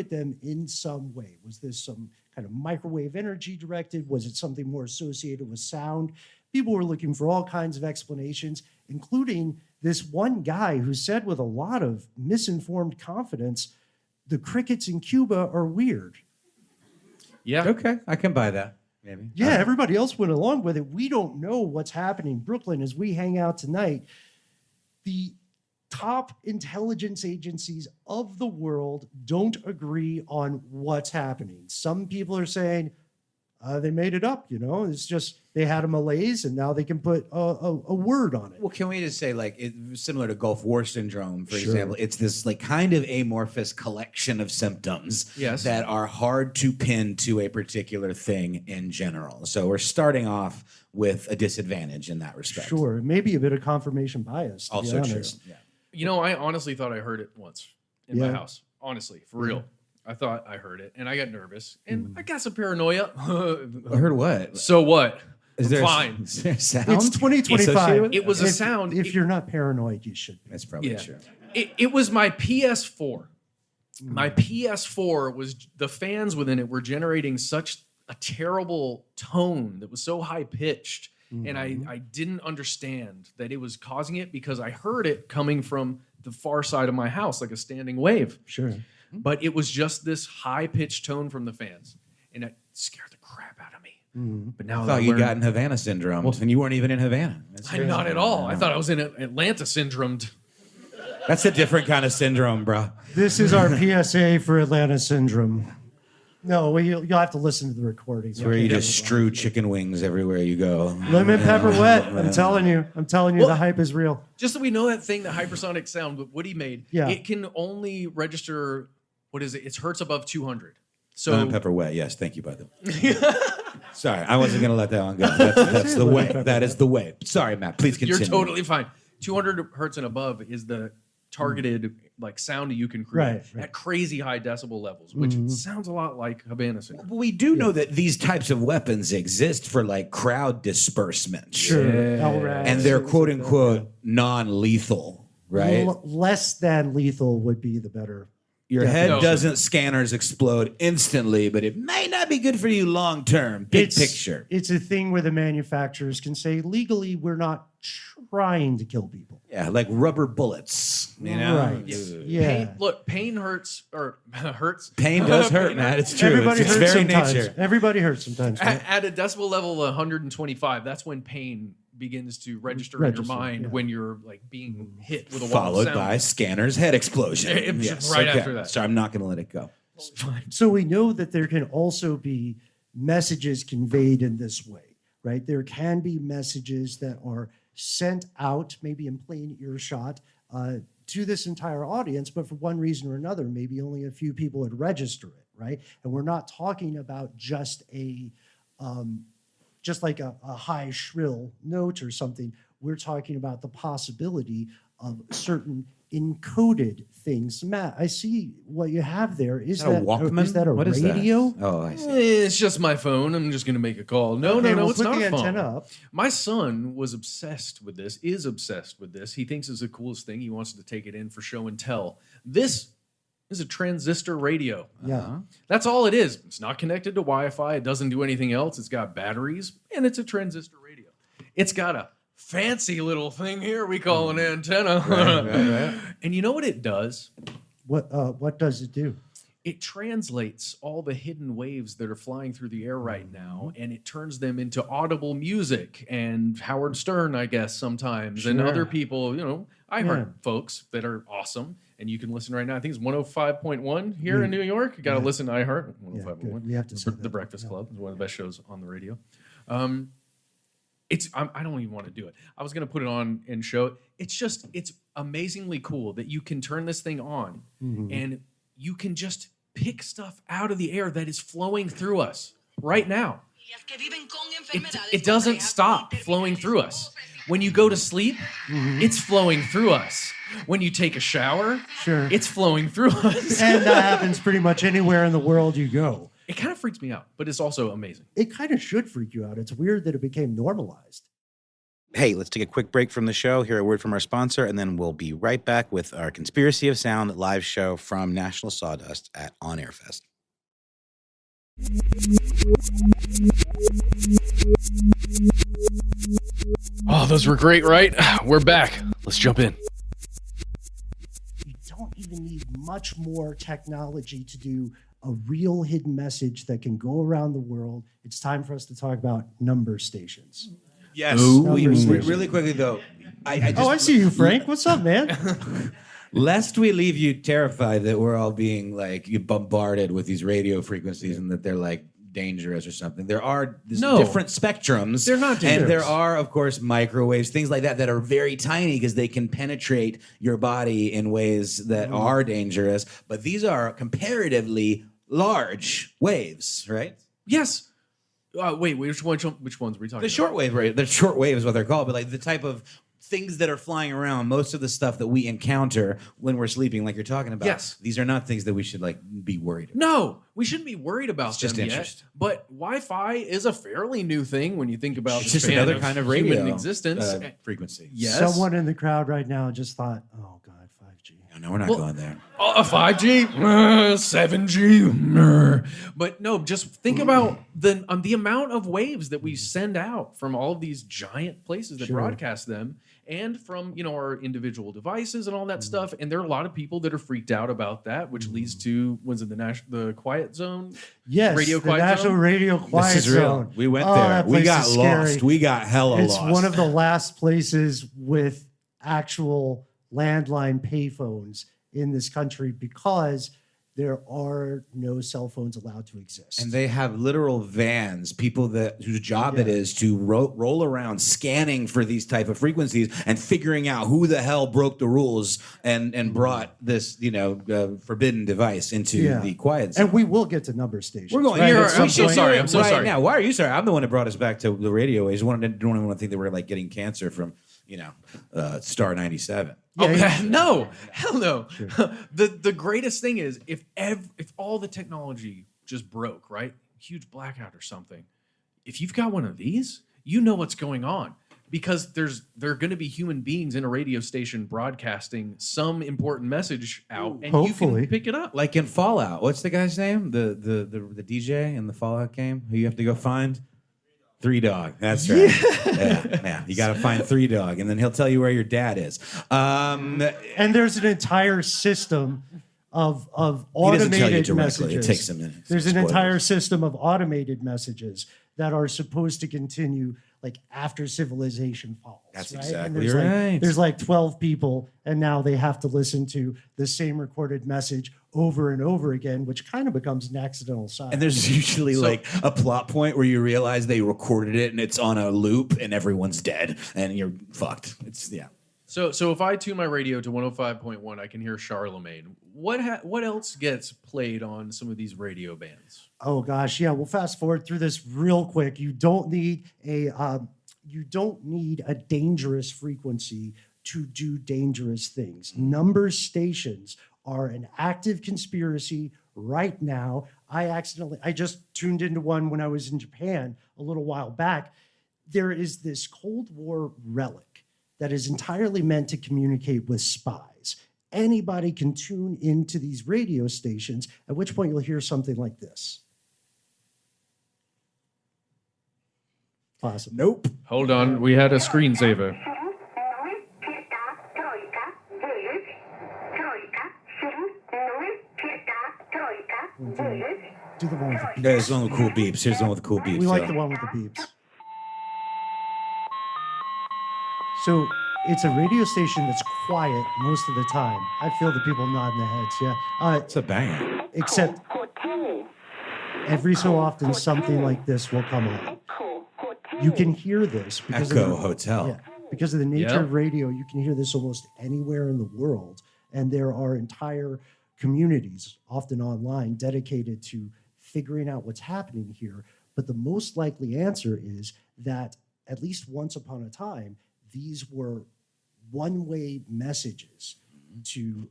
them in some way. Was this some kind of microwave energy directed? Was it something more associated with sound? People were looking for all kinds of explanations, including this one guy who said with a lot of misinformed confidence, the crickets in Cuba are weird. Yeah. Okay, I can buy that. Maybe. Yeah, everybody else went along with it. We don't know what's happening. Brooklyn, as we hang out tonight, the top intelligence agencies of the world don't agree on what's happening. Some people are saying they made it up, It's just they had a malaise and now they can put a word on it. Well, can we just say, it's similar to Gulf War syndrome, for example? It's this kind of amorphous collection of symptoms that are hard to pin to a particular thing in general. So we're starting off with a disadvantage in that respect. Sure, maybe a bit of confirmation bias. To also be true. honest. Yeah. I honestly thought I heard it once in my house. Honestly, for real. I thought I heard it, and I got nervous, and I got some paranoia. I heard what? So what? Is there fine. Is there sound? It's 2025. It was a sound. If you're not paranoid, you should be. That's probably true. It was my PS4. My PS4 was, the fans within it were generating such a terrible tone that was so high pitched. And I didn't understand that it was causing it because I heard it coming from the far side of my house, like a standing wave. Sure. But it was just this high pitched tone from the fans. And it scared the crap out of me. But now I thought you got in Havana syndrome, and you weren't even in Havana. Not at all. I thought I was in Atlanta syndromed. That's a different kind of syndrome, bro. This is our PSA for Atlanta syndrome. No, you'll have to listen to the recordings. Where you just strew chicken wings everywhere you go. Lemon pepper wet. I'm telling you. Well, the hype is real. Just so we know that thing, the hypersonic sound that Woody made, Yeah. it can only register, what is it? It's hertz above 200. So Lemon pepper wet. Yes, thank you, by the way. Sorry, I wasn't going to let that one go. That's the way. That is the way. Sorry, Matt. Please continue. You're totally fine. 200 hertz and above is the targeted like sound you can create Right. at crazy high decibel levels, which sounds a lot like Havana Syndrome. But we do know that these types of weapons exist for like crowd disbursement. Sure. And they're quote unquote non-lethal, right? Less than lethal would be the better. Your head doesn't scanners explode instantly, but it may not be good for you long term. Big picture. It's a thing where the manufacturers can say legally we're not trying to kill people. Yeah, like rubber bullets. You know? Right. Yeah. Pain hurts or hurts. Pain does hurt, Matt. It's true. Everybody it's hurts very sometimes. nature. Everybody hurts sometimes. Right? At a decibel level of 125, that's when pain begins to register in your mind when you're like being hit with a wall of Followed sound. by Scanner's head explosion. Right after that. So I'm not going to let it go. So we know that there can also be messages conveyed in this way, right? There can be messages that are sent out, maybe in plain earshot, to this entire audience, but for one reason or another, maybe only a few people would register it, right? And we're not talking about just like a high shrill note or something. We're talking about the possibility of certain encoded things. Matt, I see what you have there. Is that a Walkman? Is that a What is that? radio? Oh, I see. It's just my phone. I'm just going to make a call. No, we'll it's put not the a phone. antenna up. My son was obsessed with this, is obsessed with this. He thinks it's the coolest thing. He wants to take it in for show and tell. This is a transistor radio. Yeah. That's all it is. It's not connected to Wi-Fi. It doesn't do anything else. It's got batteries, and it's a transistor radio. It's got a fancy little thing here we call an antenna. Right. And you know what it does? What does it do? It translates all the hidden waves that are flying through the air right now, and it turns them into audible music. And Howard Stern, I guess, sometimes, and other people, iHeart folks that are awesome. And you can listen right now. I think it's 105.1 here in New York. You got to listen to iHeart. 105.1. We have to say The Breakfast Club is one of the best shows on the radio. I don't even want to do it. I was going to put it on and show it. It's amazingly cool that you can turn this thing on and you can just pick stuff out of the air that is flowing through us right now. It doesn't stop flowing through us. When you go to sleep, it's flowing through us. When you take a shower, it's flowing through us. And that happens pretty much anywhere in the world you go. It kind of freaks me out, but it's also amazing. It kind of should freak you out. It's weird that it became normalized. Hey, let's take a quick break from the show, hear a word from our sponsor, and then we'll be right back with our Conspiracy of Sound live show from National Sawdust at On Air Fest. Oh, those were great, right? We're back. Let's jump in. You don't even need much more technology to do a real hidden message that can go around the world. It's time for us to talk about number stations. Yes. Really quickly, though. I see you, Frank. What's up, man? Lest we leave you terrified that we're all being like bombarded with these radio frequencies and that they're like dangerous or something. There are different spectrums. They're not dangerous. And there are, of course, microwaves, things like that are very tiny because they can penetrate your body in ways that are dangerous. But these are comparatively large waves, right? Yes. Wait, which ones are we talking about? The shortwave is what they're called, but like the type of things that are flying around, most of the stuff that we encounter when we're sleeping, like you're talking about. Yes. These are not things that we should like be worried about. No, we shouldn't be worried about It's just them yet. interest. But Wi-Fi is a fairly new thing when you think about It's the just span another kind of radio human existence. frequency. Yes. Someone in the crowd right now just thought, oh, God, 5G. No, we're not going there. 5G, 7G, but no. Just think about the amount of waves that we send out from all of these giant places that broadcast them, and from our individual devices and all that stuff. And there are a lot of people that are freaked out about that, which leads to the quiet zone. Yes, Radio the quiet National zone? Radio Quiet This is real. Zone. We went Oh, there. that We place got is lost. scary. We got hella It's lost. one of the last places with actual landline payphones in this country because there are no cell phones allowed to exist. And they have literal vans, people whose job it is to roll around scanning for these type of frequencies and figuring out who the hell broke the rules and brought this, forbidden device into the quiet zone. And we will get to number stations. We're going. right? I'm so sorry. I'm so sorry. Now, why are you sorry? I'm the one that brought us back to the radio. I just don't even want to think that we're like getting cancer from, Star 97. No, hell no. The greatest thing is if all the technology just broke, right? Huge blackout or something. If you've got one of these, you know what's going on because there are going to be human beings in a radio station broadcasting some important message out, and hopefully you can pick it up. Like in Fallout, what's the guy's name? The DJ in the Fallout game who you have to go find? 3 Dog. That's right. Yeah. You got to find 3 Dog, and then he'll tell you where your dad is. And there's an entire system of He doesn't tell you automated directly. messages. It takes a minute. There's an Spoilers. entire system of automated messages that are supposed to continue like after civilization falls. That's right? exactly and right. There's like 12 people, and now they have to listen to the same recorded message over and over again, which kind of becomes an accidental side. And there's usually like a plot point where you realize they recorded it and it's on a loop and everyone's dead and you're fucked. So if I tune my radio to 105.1, I can hear Charlemagne. What else gets played on some of these radio bands? Oh gosh, yeah. We'll fast forward through this real quick. You don't need a dangerous frequency to do dangerous things. Number stations are an active conspiracy right now. I just tuned into one when I was in Japan a little while back. There is this Cold War relic that is entirely meant to communicate with spies. Anybody can tune into these radio stations, at which point you'll hear something like this. Possible. Nope. Hold on, we had a screensaver. Do the one with the beeps. There's one with cool beeps. Here's the one with the cool beeps. We like the one with the beeps. So it's a radio station that's quiet most of the time. I feel the people nodding their heads, yeah. It's a banger. Except every so often something like this will come on. You can hear this because Echo Hotel. Yeah, because of the nature of radio, you can hear this almost anywhere in the world. And there are entire communities, often online, dedicated to figuring out what's happening here. But the most likely answer is that at least once upon a time, these were one-way messages to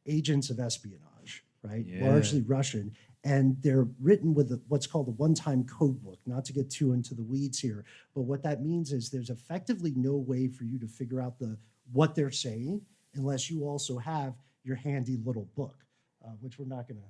agents of espionage, right? Yeah. Largely Russian. And they're written with what's called a one-time code book, not to get too into the weeds here. But what that means is there's effectively no way for you to figure out what they're saying unless you also have your handy little book, which we're not going to.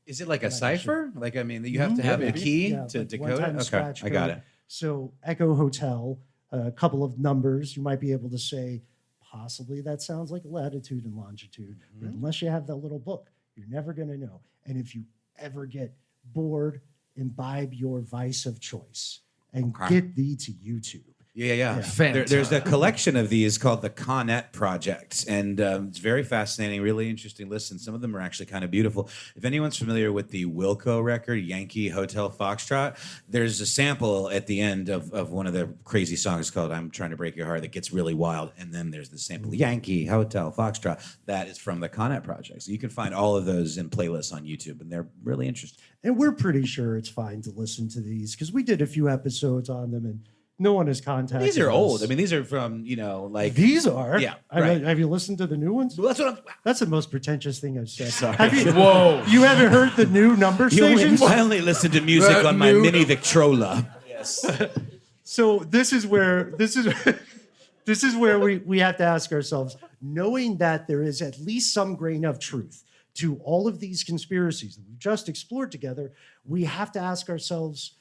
Is it like a cipher? Like, I mean, you have to have the key to like decode one-time it? Okay, scratch I got code. it. So Echo Hotel, a couple of numbers, you might be able to say, possibly that sounds like latitude and longitude. But unless you have that little book, you're never going to know. And if you ever get bored, imbibe your vice of choice and get thee to YouTube. Yeah. Fantastic. There's a collection of these called the Connet Project, and it's very fascinating, really interesting listen. Some of them are actually kind of beautiful. If anyone's familiar with the Wilco record, Yankee Hotel Foxtrot, there's a sample at the end of one of the crazy songs called I'm Trying to Break Your Heart that gets really wild, and then there's the sample Yankee Hotel Foxtrot that is from the Connet Project. So you can find all of those in playlists on YouTube, and they're really interesting. And we're pretty sure it's fine to listen to these because we did a few episodes on them and no one has contacted These are us. old. I mean, these are from, like... These are? Yeah, Have you listened to the new ones? Well, that's what I'm... That's the most pretentious thing I've said. Sorry. Whoa. You haven't heard the new number stations? I only listen to music on my new- mini Victrola. Yes. So this is where we have to ask ourselves, knowing that there is at least some grain of truth to all of these conspiracies that we've just explored together, we have to ask ourselves,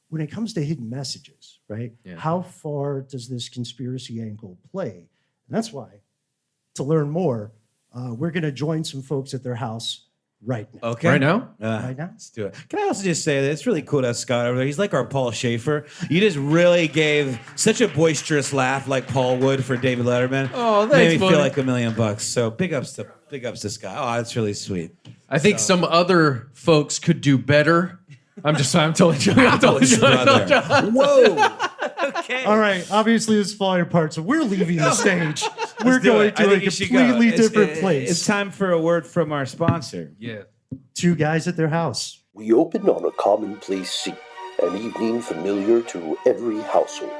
when it comes to hidden messages, right? Yeah. How far does this conspiracy angle play? And that's why, to learn more, we're going to join some folks at their house right now. Okay. Right now? Right now? Let's do it. Can I also just say that it's really cool to have Scott over there. He's like our Paul Schaefer. You just really gave such a boisterous laugh like Paul would for David Letterman. Oh, thanks, Made me buddy. feel like $1 million. So big ups to Scott. Oh, that's really sweet. I think some other folks could do better. I'm totally joking. Brother. Whoa. Okay. All right. Obviously, this is falling apart, so we're leaving the stage. We're do going it. I to a think you should go. completely different place. It's time for a word from our sponsor. Yeah. Two guys at their house. We open on a commonplace scene, an evening familiar to every household.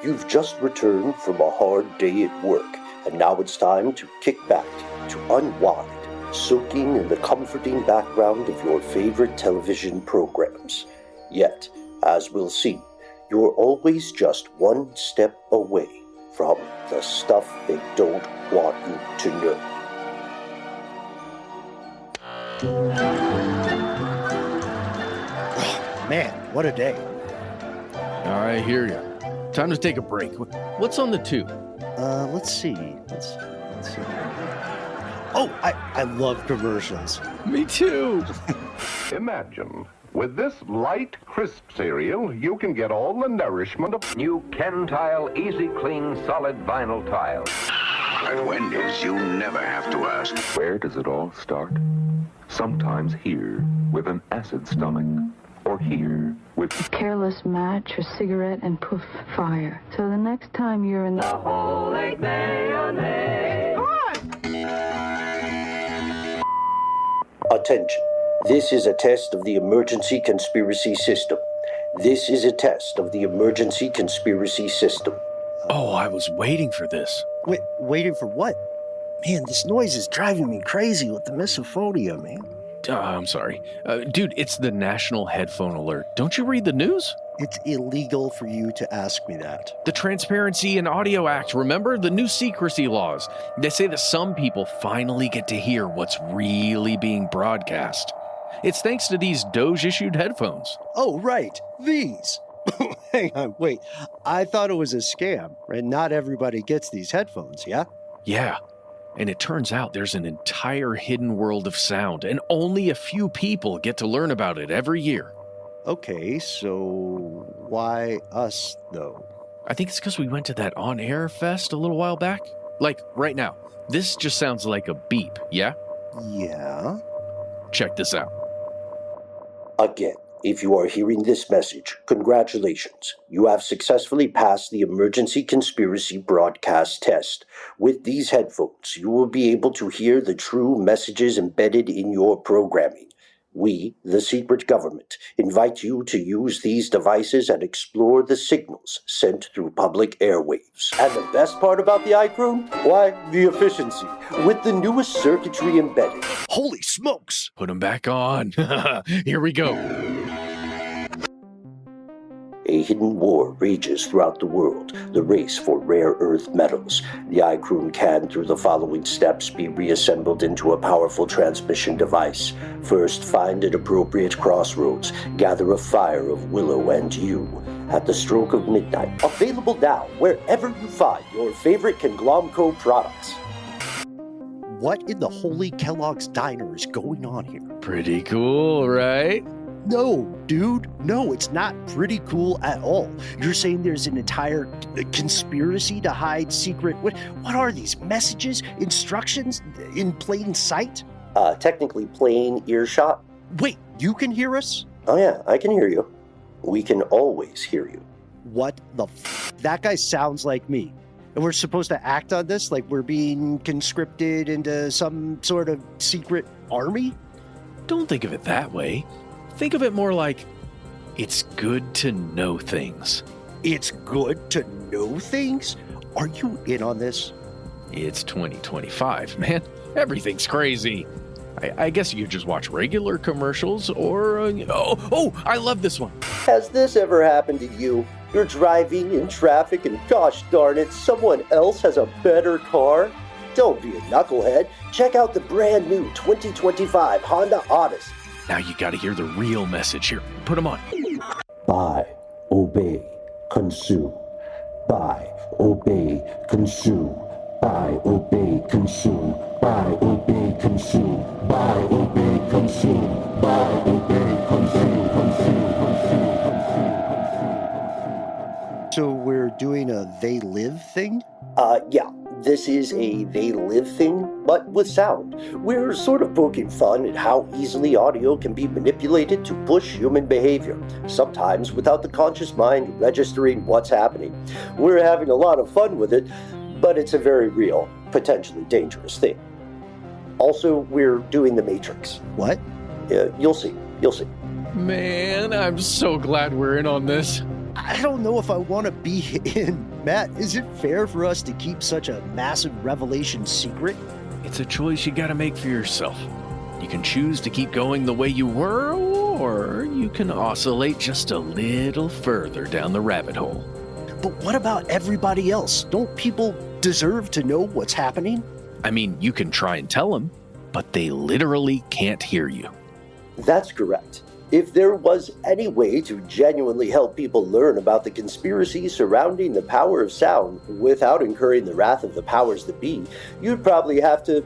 You've just returned from a hard day at work, and now it's time to kick back, to unwind, soaking in the comforting background of your favorite television programs. Yet, as we'll see, you're always just one step away from the stuff they don't want you to know. Man, what a day. All right, hear you. Time to take a break. What's on the tube? Let's see. Let's see. Oh, I love commercials. Me too. Imagine, with this light, crisp cereal, you can get all the nourishment of New Ken Tile Easy Clean Solid Vinyl Tile. At Wendy's, you never have to ask. Where does it all start? Sometimes here, with an acid stomach, or here, with Careless match or cigarette and poof, fire. So the next time you're in the whole egg mayonnaise. Attention. This is a test of the emergency conspiracy system. This is a test of the emergency conspiracy system. Oh, I was waiting for this. Waiting for what? Man, this noise is driving me crazy with the misophonia, man. I'm sorry. Dude, it's the National Headphone Alert. Don't you read the news? It's illegal for you to ask me that. The Transparency in Audio Act, remember? The new secrecy laws. They say that some people finally get to hear what's really being broadcast. It's thanks to these Doge-issued headphones. Oh, right. These. Hang on, wait. I thought it was a scam, right? Not everybody gets these headphones, yeah? Yeah. And it turns out there's an entire hidden world of sound, and only a few people get to learn about it every year. Okay, so why us, though? I think it's because we went to that on-air fest a little while back. Like, right now. This just sounds like a beep, yeah? Yeah? Check this out. Again, if you are hearing this message, congratulations. You have successfully passed the emergency conspiracy broadcast test. With these headphones, you will be able to hear the true messages embedded in your programming. We, the secret government, invite you to use these devices and explore the signals sent through public airwaves. And the best part about the iCroon? Why, the efficiency, with the newest circuitry embedded. Holy smokes! Put them back on. Here we go. A hidden war rages throughout the world, the race for rare earth metals. The iCroon can, through the following steps, be reassembled into a powerful transmission device. First, find an appropriate crossroads. Gather a fire of willow and yew. At the stroke of midnight, available now wherever you find your favorite Conglomco products. What in the holy Kellogg's Diner is going on here? Pretty cool, right? No, dude. No, it's not pretty cool at all. You're saying there's an entire conspiracy to hide secret... What are these? Messages? Instructions? In plain sight? Technically plain earshot. Wait, you can hear us? Oh yeah, I can hear you. We can always hear you. What the That guy sounds like me. And we're supposed to act on this like we're being conscripted into some sort of secret army? Don't think of it that way. Think of it more like, it's good to know things. It's good to know things? Are you in on this? It's 2025, man. Everything's crazy. I guess you could just watch regular commercials or... I love this one. Has this ever happened to you? You're driving in traffic and gosh darn it, someone else has a better car? Don't be a knucklehead. Check out the brand new 2025 Honda Odyssey. Now you gotta hear the real message here. Put them on. Buy, obey, consume. Buy, obey, consume. Buy, obey, consume. Buy, obey, consume. Buy, obey, consume. Buy, obey, consume. So we're doing a they live thing? Yeah. This is a they live thing, but with sound. We're sort of poking fun at how easily audio can be manipulated to push human behavior, sometimes without the conscious mind registering what's happening. We're having a lot of fun with it, but it's a very real, potentially dangerous thing. Also, we're doing the Matrix. What? You'll see. You'll see. Man, I'm so glad we're in on this. I don't know if I want to be in. Matt, is it fair for us to keep such a massive revelation secret? It's a choice you gotta make for yourself. You can choose to keep going the way you were, or you can oscillate just a little further down the rabbit hole. But what about everybody else? Don't people deserve to know what's happening? I mean, you can try and tell them, but they literally can't hear you. That's correct. If there was any way to genuinely help people learn about the conspiracy surrounding the power of sound without incurring the wrath of the powers that be, you'd probably have to,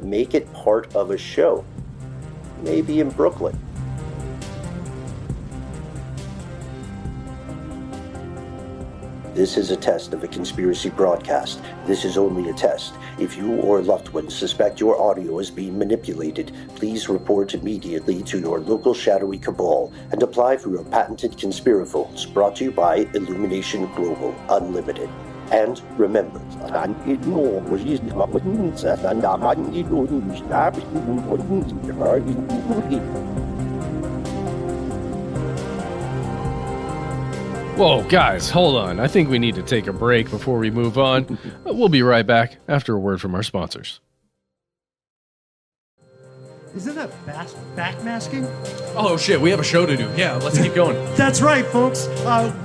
make it part of a show. Maybe in Brooklyn. This is a test of a conspiracy broadcast. This is only a test. If you or loved ones suspect your audio is being manipulated, please report immediately to your local shadowy cabal and apply for your patented conspiraphones, brought to you by Illumination Global Unlimited. And remember, Whoa, guys, hold on. I think we need to take a break before we move on. We'll be right back after a word from our sponsors. Isn't that backmasking? Oh, shit, we have a show to do. Yeah, let's keep going. That's right, folks.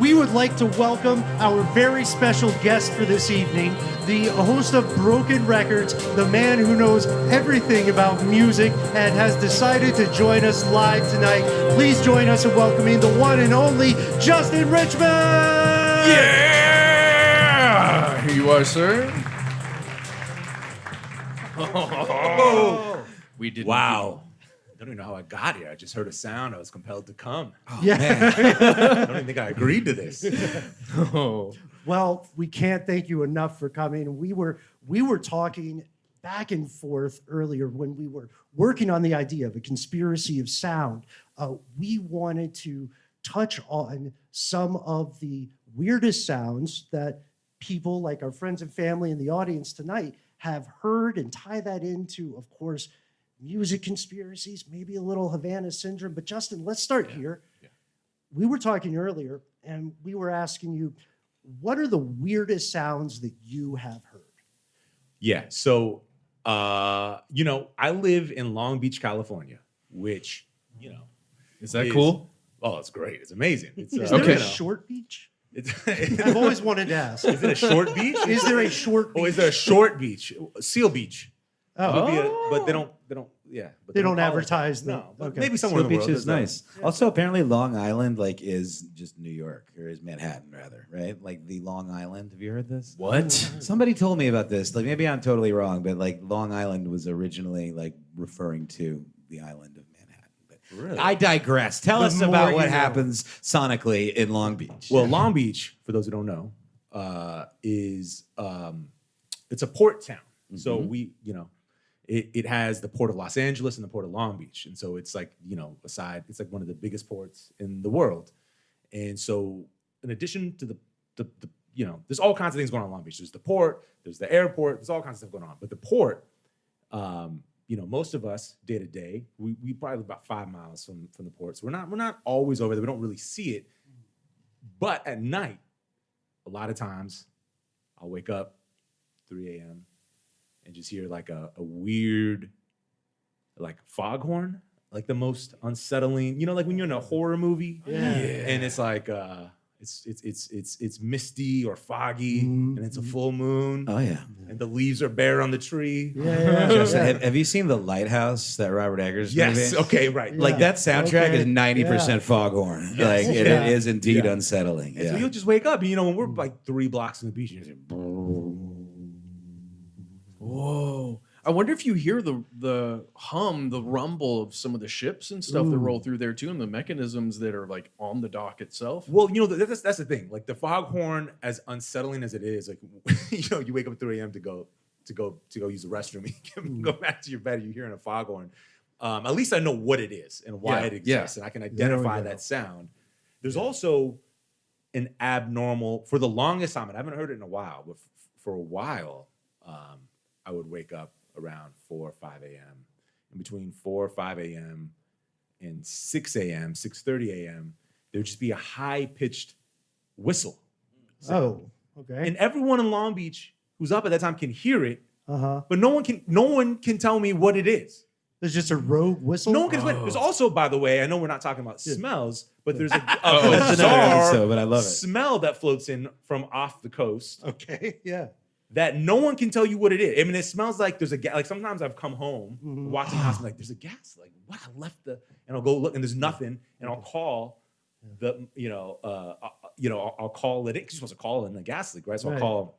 We would like to welcome our very special guest for this evening, the host of Broken Records, the man who knows everything about music and has decided to join us live tonight. Please join us in welcoming the one and only Justin Richmond! Yeah! Here you are, sir. We did. Wow. I don't even know how I got here. I just heard a sound. I was compelled to come. Oh, yeah. Man. I don't even think I agreed to this. Oh. Well, we can't thank you enough for coming. We were talking back and forth earlier when we were working on the idea of a conspiracy of sound. We wanted to touch on some of the weirdest sounds that people like our friends and family in the audience tonight have heard and tie that into, of course, music conspiracies, maybe a little Havana syndrome. But Justin, let's start here. Yeah. We were talking earlier and we were asking you, what are the weirdest sounds that you have heard? Yeah. So, I live in Long Beach, California, which, is that cool? Oh, it's great. It's amazing. It's, is there a short beach? I've always wanted to ask. Is it a short beach? Is there a short beach? Oh, is there a short beach? Seal Beach. But they don't. They don't advertise them. No, but maybe somewhere in the world. Beach is nice. Yeah. Also, apparently, Long Island is just New York, or is Manhattan rather, right? Like the Long Island. Have you heard this? What? Somebody told me about this. Like maybe I'm totally wrong, but Long Island was originally referring to the island of Manhattan. But really? I digress. Tell us about what happens sonically in Long Beach. Well, Long Beach, for those who don't know, is it's a port town. Mm-hmm. So It has the port of Los Angeles and the port of Long Beach. And so it's it's one of the biggest ports in the world. And so in addition to the there's all kinds of things going on in Long Beach. There's the port, there's the airport, there's all kinds of stuff going on. But the port, most of us day to day, we probably live about 5 miles from the port. So we're not always over there. We don't really see it. But at night, a lot of times I'll wake up 3 a.m. and just hear a weird foghorn, the most unsettling, when you're in a horror movie, and it's it's misty or foggy, and it's a full moon. Oh yeah, and the leaves are bare on the tree. Justin, have you seen The Lighthouse, that Robert Eggers movie? Yes. Okay. Right. That soundtrack is 90% foghorn. Yes. It is indeed unsettling. And so you'll just wake up, and when we're 3 blocks from the beach, and you're Whoa. I wonder if you hear the hum, the rumble of some of the ships and stuff that roll through there too, and the mechanisms that are like on the dock itself. Well, that's the thing. Like the foghorn, as unsettling as it is, like you wake up at 3 a.m. to go use the restroom, you can go back to your bed, you're hearing a foghorn. At least I know what it is and why it exists, and I can identify that sound. There's also an abnormal, for the longest time, and I haven't heard it in a while, but for a while, I would wake up around 4 or 5 a.m. And between 4 or 5 a.m. and 6 a.m., 6:30 a.m., there'd just be a high-pitched whistle. Oh, okay. And everyone in Long Beach who's up at that time can hear it, but no one can tell me what it is. There's just a rogue whistle? No one can explain it. There's also, by the way, I know we're not talking about smells, but there's a bizarre but I love it. Smell that floats in from off the coast. Okay, yeah. That no one can tell you what it is. I mean, it smells like there's a gas. Like sometimes I've come home, watching the house, and like, there's a gas. Like, wow, I left and I'll go look, and there's nothing, and I'll call I'll call it in, because you're supposed to call in the gas leak, right? So I'll call,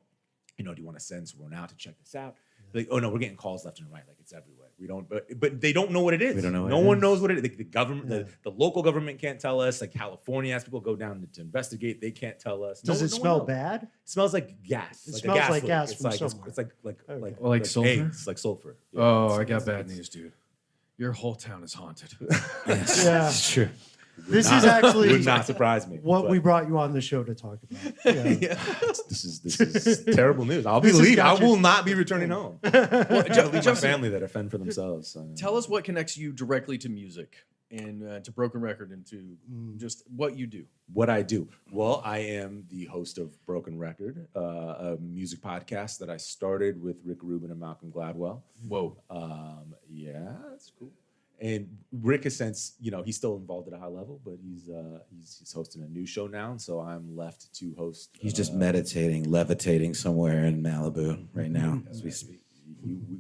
do you want to send someone out to check this out? Like, oh no, we're getting calls left and right, like it's everywhere. We don't, but they don't know what it is. We don't know. No one knows what it is. The government, the local government can't tell us. Like California has people go down to investigate. They can't tell us. Does it smell bad? It smells like gas. It smells like gas from somewhere. It's like sulfur. It's like sulfur. Yeah, oh, I got bad news, dude. Your whole town is haunted. Yeah, it's true. This is actually would not surprise me. What we brought you on the show to talk about. Yeah. This is terrible news. I'll be leaving. I will not be returning home. Well, leave my family that offend for themselves. So. Tell us what connects you directly to music and to Broken Record and to just what you do. What I do? Well, I am the host of Broken Record, a music podcast that I started with Rick Rubin and Malcolm Gladwell. Whoa. Yeah, that's cool. And Rick has since, he's still involved at a high level, but he's hosting a new show now, and so I'm left to host. He's just meditating, levitating somewhere in Malibu right now as we speak.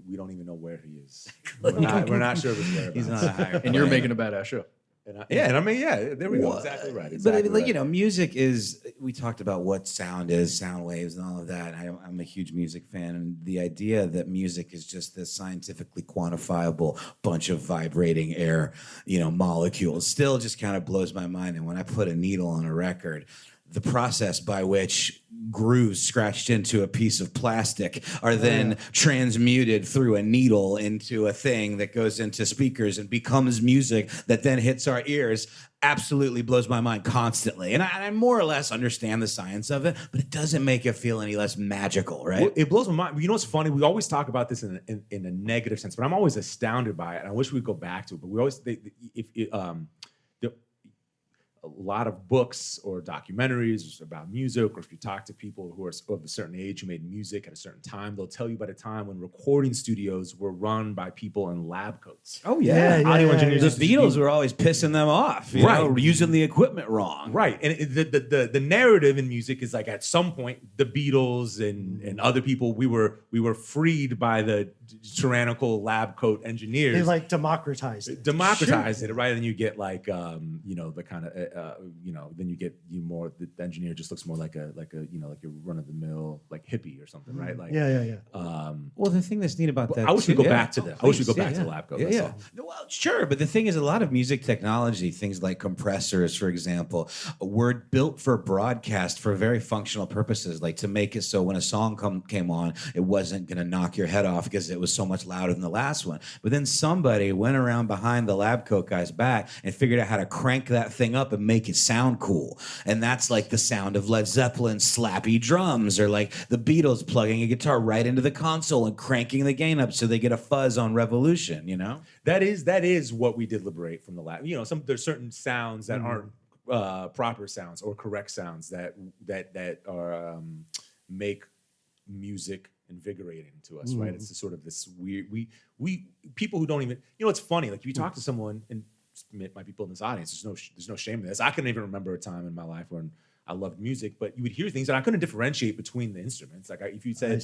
We don't even know where he is. We're not sure of his whereabouts. He's not a higher. And you're making a badass show. There we go. Exactly right. But music is. We talked about what sound is, sound waves, and all of that. I'm a huge music fan, and the idea that music is just this scientifically quantifiable bunch of vibrating air, molecules, still just kind of blows my mind. And when I put a needle on a record, the process by which grooves scratched into a piece of plastic are then transmuted through a needle into a thing that goes into speakers and becomes music that then hits our ears absolutely blows my mind constantly. And I more or less understand the science of it, but it doesn't make it feel any less magical, right? Well, it blows my mind. You know what's funny? We always talk about this in a negative sense, but I'm always astounded by it. And I wish we'd go back to it, but we always a lot of books or documentaries about music, or if you talk to people who are of a certain age who made music at a certain time, they'll tell you about a time when recording studios were run by people in lab coats. Oh yeah, audio engineers. The Beatles were always pissing them off, using the equipment wrong. Right, and the narrative in music is like at some point the Beatles and other people we were freed by the tyrannical lab coat engineers. They like democratized it, right? And you get like the kind of then you get more. The engineer just looks more like a your run of the mill like hippie or something, right? Like Well, the thing that's neat about that, I wish we go back to that. I wish we go back to lab coat. Yeah. Well, sure, but the thing is, a lot of music technology, things like compressors, for example, were built for broadcast for very functional purposes, like to make it so when a song came on, it wasn't going to knock your head off because it was so much louder than the last one. But then somebody went around behind the lab coat guy's back and figured out how to crank that thing up and make it sound cool. And that's like the sound of Led Zeppelin's slappy drums, or like the Beatles plugging a guitar right into the console and cranking the gain up so they get a fuzz on Revolution, That is what we did liberate from the lab. There's certain sounds that aren't proper sounds or correct sounds that are make music invigorating to us, right? It's sort of this weird we people who don't even it's funny, like if you talk to someone, and my people in this audience, there's no shame in this. I couldn't even remember a time in my life when I loved music, but you would hear things that I couldn't differentiate between the instruments. Like if you said,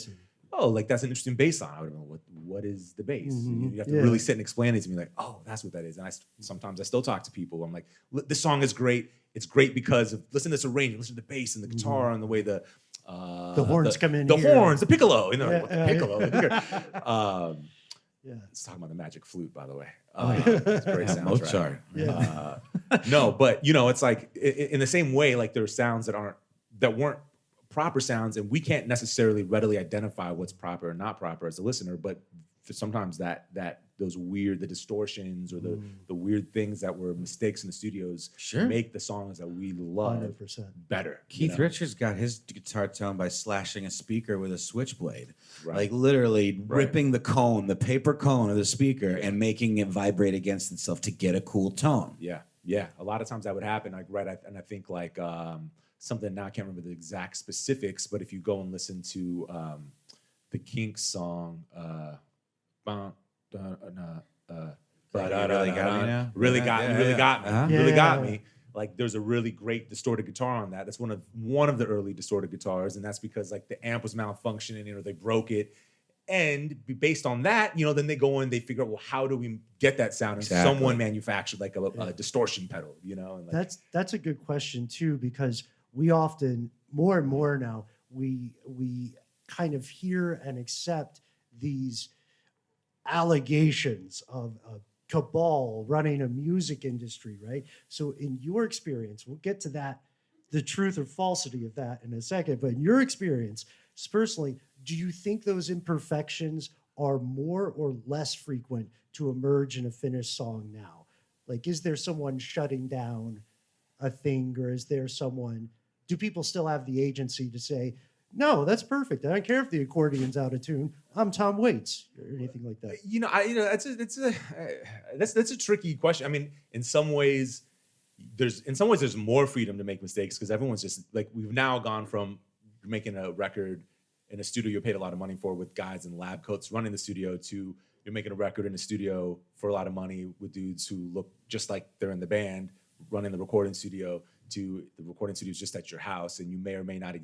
oh, like that's an interesting bass line, I would have been, what is the bass? You have to really sit and explain it to me, like, oh, that's what that is. And sometimes I still talk to people. I'm like, this song is great. It's great because of listen to this arrangement, listen to the bass and the guitar and the way the The horns come in The here. horns, the piccolo. You know, Yeah, what the piccolo. Yeah. It's talking about the magic flute, by the way. yeah. It's a great soundtrack. Mozart. No, but you know, it's like in the same way, like there are sounds that weren't proper sounds, and we can't necessarily readily identify what's proper or not proper as a listener. But sometimes that those weird, the distortions or the weird things that were mistakes in the studios make the songs that we love 100%. better. Keith Richards got his guitar tone by slashing a speaker with a switchblade. Right. Like literally ripping the cone, the paper cone of the speaker, and making it vibrate against itself to get a cool tone. Yeah. Yeah. A lot of times that would happen. Like, and I think like something now I can't remember the exact specifics, but if you go and listen to the Kinks song, Really got me now. Really got me. Like there's a really great distorted guitar on that. That's one of the early distorted guitars, and that's because like the amp was malfunctioning or they broke it. And based on that, you know, then they go and they figure out, well, how do we get that sound? And someone manufactured like a distortion pedal, you know. And like, That's a good question too, because we often more and more now we kind of hear and accept these allegations of a cabal running a music industry, right? So in your experience, we'll get to that, the truth or falsity of that in a second, but in your experience, personally, do you think those imperfections are more or less frequent to emerge in a finished song now? Like, is there someone shutting down a thing, or is there someone, do people still have the agency to say, no, that's perfect. I don't care if the accordion's out of tune. I'm Tom Waits, or anything like that. You know, that's a tricky question. I mean, in some ways, there's more freedom to make mistakes because everyone's just like, we've now gone from making a record in a studio you paid a lot of money for with guys in lab coats running the studio to you're making a record in a studio for a lot of money with dudes who look just like they're in the band running the recording studio, to the recording studio is just at your house, and you may or may not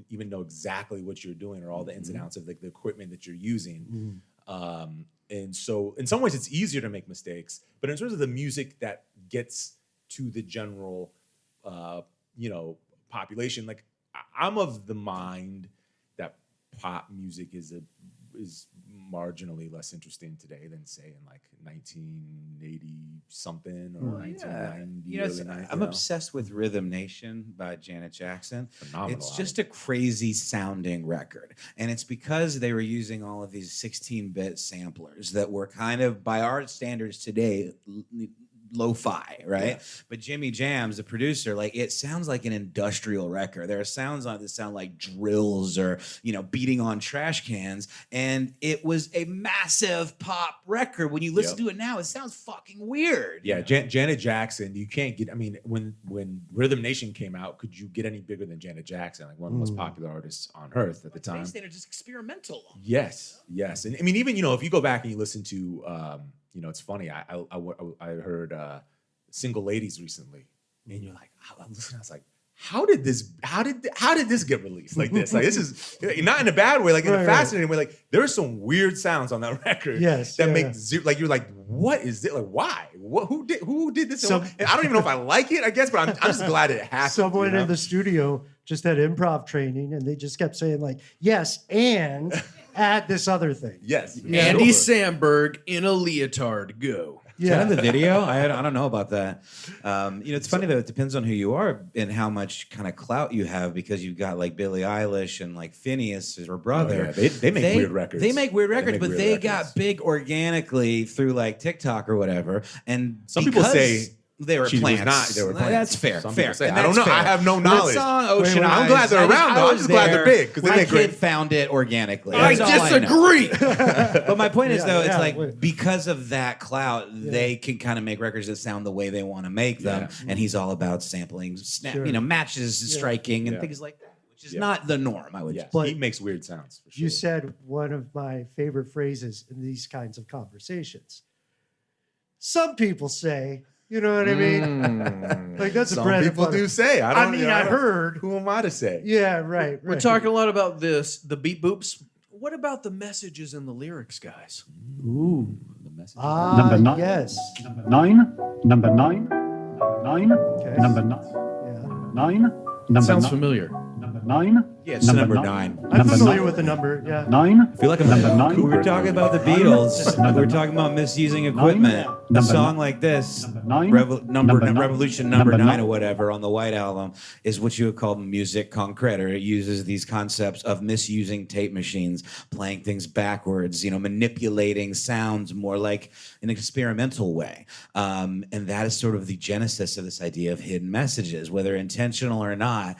even know exactly what you're doing or all the ins and outs of the equipment that you're using. And so in some ways it's easier to make mistakes, but in terms of the music that gets to the general, population, like I'm of the mind that pop music is marginally less interesting today than say in like 1980 something or 1990. I'm obsessed with Rhythm Nation by Janet Jackson. Phenomenal. It's just a crazy sounding record, and it's because they were using all of these 16-bit samplers that were kind of, by our standards today, lo-fi, right? Yeah. But Jimmy Jams, the producer, like it sounds like an industrial record. There are sounds on it that sound like drills or, beating on trash cans. And it was a massive pop record. When you listen to it now, it sounds fucking weird. Yeah, Janet Jackson, you can't get, I mean, when Rhythm Nation came out, could you get any bigger than Janet Jackson? Like one of the most popular artists on earth at the time. They're just experimental. Yes. And I mean, even, if you go back and you listen to, it's funny. I heard Single Ladies recently, and you're like, I was like, how did this get released like this? Like this is not in a bad way, like in a fascinating way. Like there are some weird sounds on that record. Yes, that make like you're like, what is it? Like why? Who did this? And I don't even know if I like it. I guess, but I'm just glad it happened. Someone in the studio just had improv training, and they just kept saying like, yes, and add this other thing. Yes, Andy Samberg in a leotard. Go. Is that in the video? I don't know about that. It's funny though. It depends on who you are and how much kind of clout you have, because you've got like Billie Eilish and like Phineas, her brother. Oh, yeah. They make weird records. They make weird records, but they got big organically through like TikTok or whatever. And some people say they were plants. They were plants. That's fair. Say, I don't know. I have no knowledge. Song, Ocean I'm glad they're around though. I'm just glad they're big because my kid found it organically. I disagree. But my point is though, it's like because of that clout, they can kind of make records that sound the way they want to make them. And he's all about sampling, matches, striking, and things like that, which is not the norm. I would. Yeah. But he makes weird sounds. For sure. You said one of my favorite phrases in these kinds of conversations. Some people say. You know what I mean? Like that's some a bread people and butter. do say. I heard. Who am I to say? Yeah, right. We're talking a lot about this, the beat boops. What about the messages and the lyrics, guys? Ooh, the messages. Number 9. Yes. Number 9. Number 9. 9. Okay. Number 9. Yeah. 9. Number Sounds 9. familiar. Number 9. Yeah, it's number 9. I'm familiar with the number. Yeah. 9. I feel like I'm Number 9. we were familiar with the number. Yeah. 9. I feel like I'm Number 9. We were talking about the Beatles. We were talking about misusing equipment. A Number song 9. like this, Number 9. Revolution number 9 or whatever on the White Album, is what you would call musique concrète, or it uses these concepts of misusing tape machines, playing things backwards, manipulating sounds more like an experimental way. And that is sort of the genesis of this idea of hidden messages, whether intentional or not.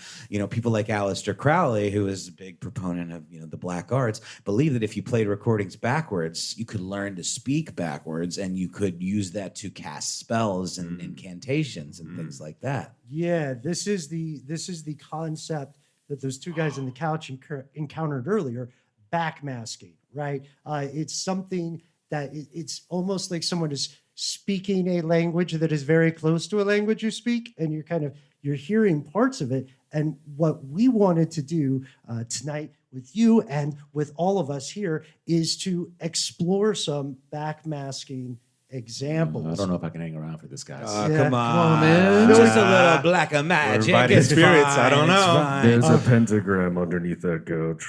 People like Aleister Crowley, who is a big proponent of the black arts, believe that if you played recordings backwards, you could learn to speak backwards, and you could use that to cast spells and incantations and things like that. Yeah, this is the concept that those two guys in the couch encountered earlier, backmasking, right? It's something that it's almost like someone is speaking a language that is very close to a language you speak, and you're hearing parts of it. And what we wanted to do tonight with you and with all of us here is to explore some backmasking examples. I don't know if I can hang around for this, guys. Come on, man. Just a little black magic. It's spirits. I don't know. There's a pentagram underneath that couch.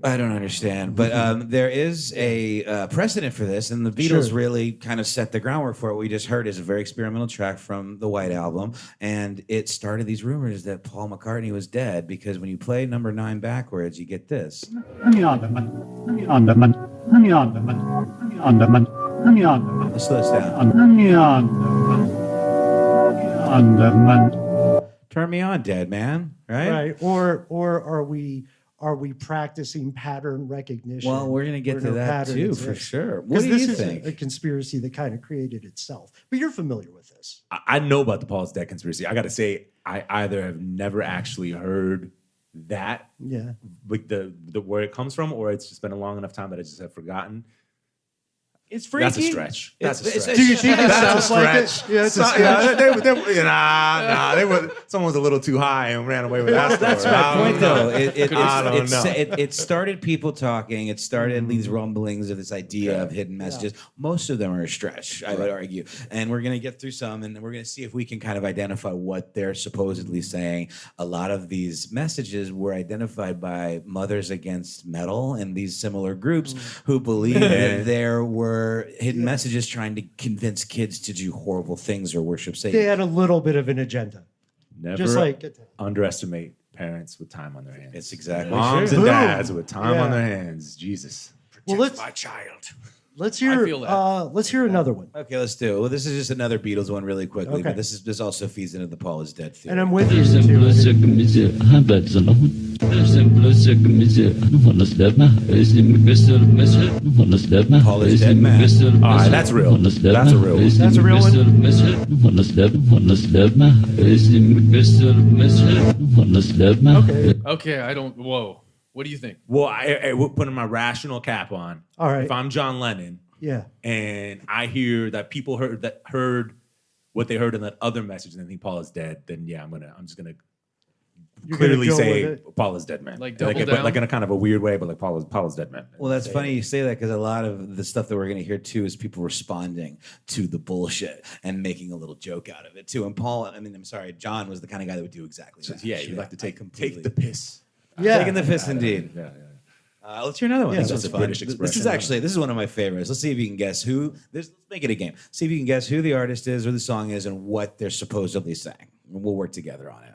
I don't understand. But there is a precedent for this, and the Beatles really kind of set the groundwork for it. What we just heard is a very experimental track from the White Album, and it started these rumors that Paul McCartney was dead, because when you play number 9 backwards, you get this. Let's slow this down. Turn me on, dead man. Right? Or are we practicing pattern recognition? Well, we're going to get to that too, for sure. What do you think? Is a conspiracy that kind of created itself. But you're familiar with this. I know about the Paul's dead conspiracy. I got to say, I either have never actually heard that, like the where it comes from, or it's just been a long enough time that I just have forgotten. It's freaky. That's a stretch. That's a stretch. Do you think it sounds like it? Yeah, someone was a little too high and ran away with that. That's my point, though. It started people talking. It started these rumblings of this idea of hidden messages. Most of them are a stretch, I would argue. And we're going to get through some, and we're going to see if we can kind of identify what they're supposedly saying. A lot of these messages were identified by Mothers Against Metal and these similar groups who believe that there were hidden messages trying to convince kids to do horrible things or worship Satan. They had a little bit of an agenda. Never underestimate parents with time on their hands. It's exactly moms and dads with time on their hands. Jesus, protect my child. Let's hear. Let's hear another one. Okay, let's do it. Well, this is just another Beatles one, really quickly. Okay. But this also feeds into the Paul is dead theory. And I'm with you too. Paul is dead, man. All right, that's real. That's a real one. That's a real Okay. Okay, I don't. Whoa. What do you think? Well, I putting my rational cap on. All right. If I'm John Lennon, and I hear that people heard what they heard in that other message, and they think Paul is dead, then I'm just gonna clearly say Paul is dead, man. Like double down? Like in a kind of a weird way, but like Paul is dead, man. Well, that's funny you say that, because a lot of the stuff that we're going to hear too is people responding to the bullshit and making a little joke out of it too. And John was the kind of guy that would do exactly that. Yeah, you'd like to take the piss. Taking the piss, indeed. Yeah. Let's hear another one. Yeah, This is fun. British expression. This is one of my favorites. Let's see if you can guess who. Let's make it a game. See if you can guess who the artist is or the song is and what they're supposedly saying. And we'll work together on it.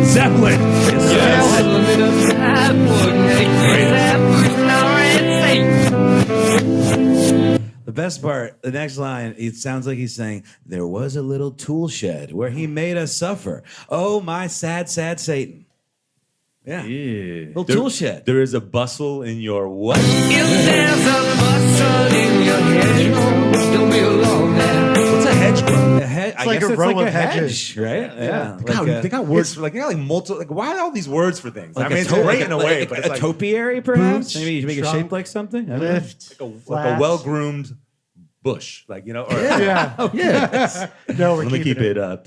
Zeppelin. The best part, the next line, it sounds like he's saying, "There was a little tool shed where he made us suffer. Oh, my sad, sad Satan." Yeah. Little tool shed. There is a bustle in your what? If there's a bustle in your head, don't be alone there. What's a hedgerow? It's like a row of hedges, right? Yeah. They got words for they got multiple. Like, why all these words for things? I mean, it's great in a way, but it's a topiary, perhaps. Boots, Maybe you make it shaped like something. Lift, like a well-groomed bush, like or, No, we're let me keep it up.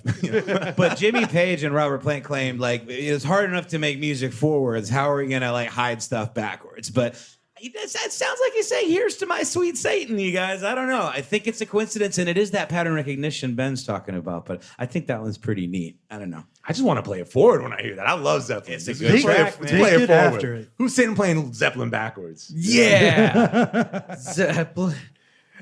But Jimmy Page and Robert Plant claimed it's hard enough to make music forwards. How are we gonna hide stuff backwards? But That sounds like he's saying, "Here's to my sweet Satan," you guys. I don't know. I think it's a coincidence, and it is that pattern recognition Ben's talking about. But I think that one's pretty neat. I don't know. I just want to play it forward when I hear that. I love Zeppelin. It's a good track, man. Play it forward. After it. Who's sitting playing Zeppelin backwards? Yeah, Zeppelin.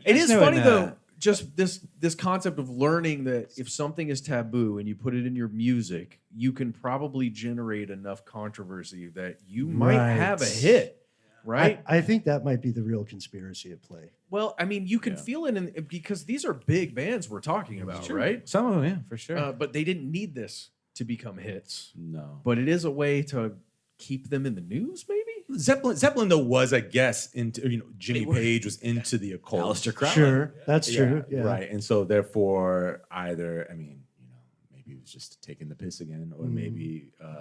It is funny though. Just this concept of learning that if something is taboo and you put it in your music, you can probably generate enough controversy that you might have a hit. Right? I think that might be the real conspiracy at play. Well, I mean, you can feel it because these are big bands we're talking about, right? Some of them, yeah, for sure. But they didn't need this to become hits. No. But it is a way to keep them in the news, maybe? Zeppelin though was, I guess, into Jimmy Page was into the occult. Aleister Crowley. Sure, that's true. Yeah. Right. And so therefore, either maybe he was just taking the piss again, or maybe I don't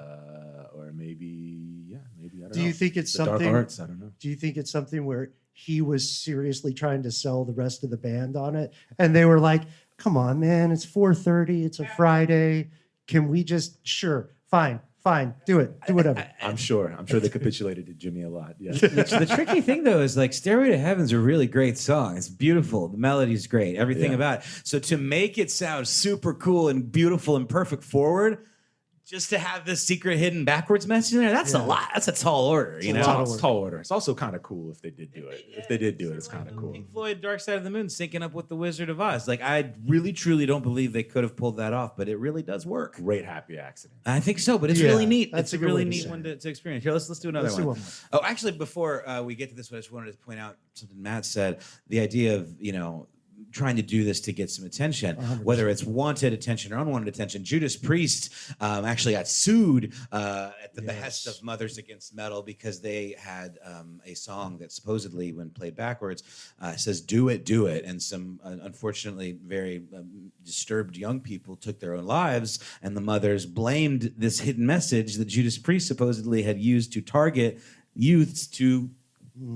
know. Do you think it's The something? dark arts? I don't know. Do you think it's something where he was seriously trying to sell the rest of the band on it, and they were like, "Come on, man, it's 4:30, it's a Friday. Can we just fine, do it, do whatever." I'm sure they capitulated to Jimmy a lot. Yeah. The tricky thing though is like "Stairway to Heaven's" a really great song. It's beautiful. The melody's great. Everything about it. So to make it sound super cool and beautiful and perfect forward, just to have this secret hidden backwards message in there, that's a lot. That's a tall order. It's a tall order. It's also kind of cool if they did do it. If they did do it, it's kind of cool. Pink Floyd, Dark Side of the Moon, syncing up with the Wizard of Oz. Like, I really, truly don't believe they could have pulled that off, but it really does work. Great happy accident. I think so, but it's really neat. That's It's a really neat one to experience. Here, let's do another Let's one. do one Oh, more. actually, before we get to this one, I just wanted to point out something Matt said. The idea of, trying to do this to get some attention, 100%. whether it's wanted attention or unwanted attention. Judas Priest actually got sued at the behest of Mothers Against Metal because they had a song that supposedly, when played backwards, says "Do it, do it," and some unfortunately very disturbed young people took their own lives, and the mothers blamed this hidden message that Judas Priest supposedly had used to target youths to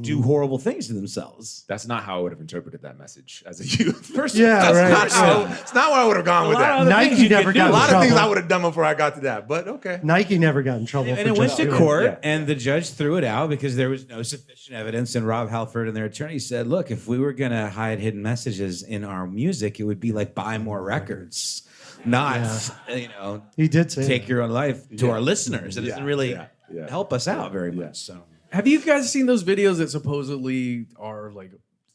do horrible things to themselves. That's not how I would have interpreted that message as a youth. It's not where I would have gone with that. Nike never got a lot in of things trouble. I would have done before I got to that, but okay. Nike never got in trouble. And it went to court, and the judge threw it out because there was no sufficient evidence. And Rob Halford and their attorney said, "Look, if we were going to hide hidden messages in our music, it would be like buy more records, not He did say take that. your own life to our listeners. It doesn't really help us out very much." So. Have you guys seen those videos that supposedly are like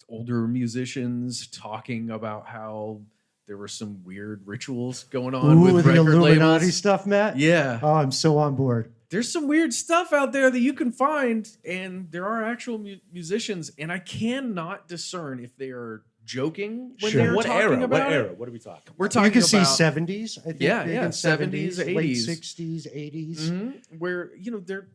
older musicians talking about how there were some weird rituals going on with the record Illuminati labels? stuff, Matt? Yeah. Oh, I'm so on board. There's some weird stuff out there that you can find, and there are actual musicians, and I cannot discern if they are joking when they're What talking era? about What era? it. What are we talking? We're talking You can see about 70s, I think. Yeah, big yeah, in 70s, 80s. late 60s, 80s. Where they're.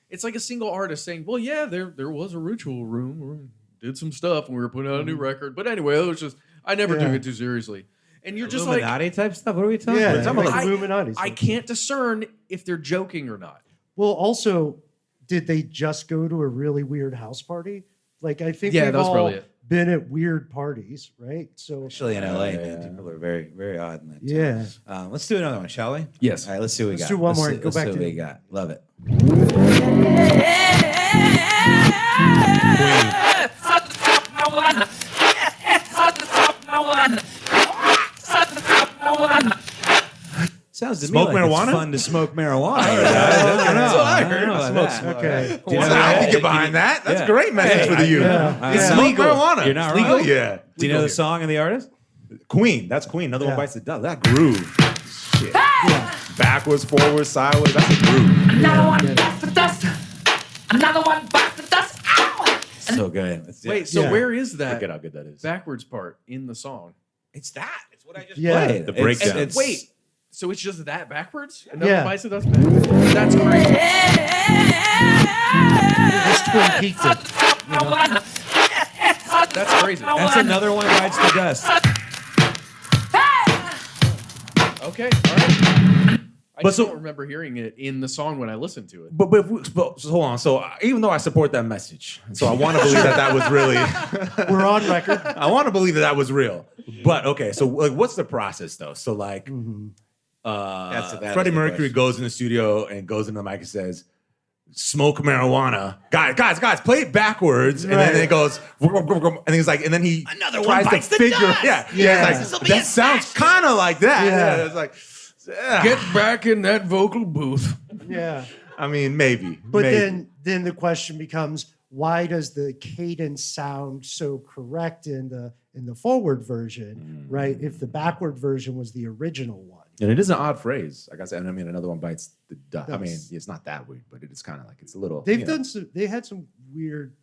It's like a single artist saying, "Well, yeah, there was a ritual room where we did some stuff and we were putting out a new record." But anyway, it was just I never took it too seriously. And you're just Illuminati type stuff. What are we talking Yeah, about? like Illuminati. I can't discern if they're joking or not. Well, also, did they just go to a really weird house party? Like, I think Yeah, we've that's all probably it. been at weird parties, right? So Especially in LA, man. People are very, very odd in that. Yeah. Let's do another one, shall we? Yes. All right, let's see what we got. Let's do one more and go Let's back see to what we it. got. Love it. Sounds to Smoke me like marijuana? it's fun to smoke marijuana. That's what I heard. Okay. I can get behind that. That's a great message for the youth. It's Smoke legal. Marijuana. You're not legal. wrong. Yeah. Do you know the song and the artist? Queen. That's Queen. Another one bites the dust. That groove. Shit. Backwards, forwards, sideways. That's a groove. Another one bites the dust. Another one bites the dust. Ow! So good. Wait, so where is that Forget how good that is. backwards part in the song? It's that. It's what I just Yeah. played. The breakdown. Wait, so it's just that backwards? Another Yeah. bites the dust backwards? That's crazy. This Twin Peaked it. That's crazy. That's another one bites the dust. Okay, all right. I But just so- don't remember hearing it in the song when I listened to it. But so hold on. So even though I support that message, so I want to believe that was really. We're on record. I want to believe that was real. But okay, so like, what's the process though? So like, That Freddie is the Mercury question. goes in the studio and goes into the mic and says, smoke marijuana. Guys, play it backwards. And then it goes, and he's like, and then he Another one tries bites to the figure. dust. Like, that sounds kind of like that. Yeah. It's like, Get back in that vocal booth. Yeah. I mean, maybe. But maybe. then the question becomes, why does the cadence sound so correct in the forward version, right? If the backward version was the original one. And it is an odd phrase. Like I said, I mean, another one bites the dust. I mean, it's not that weird, but it's kind of like, it's a little. They had some weird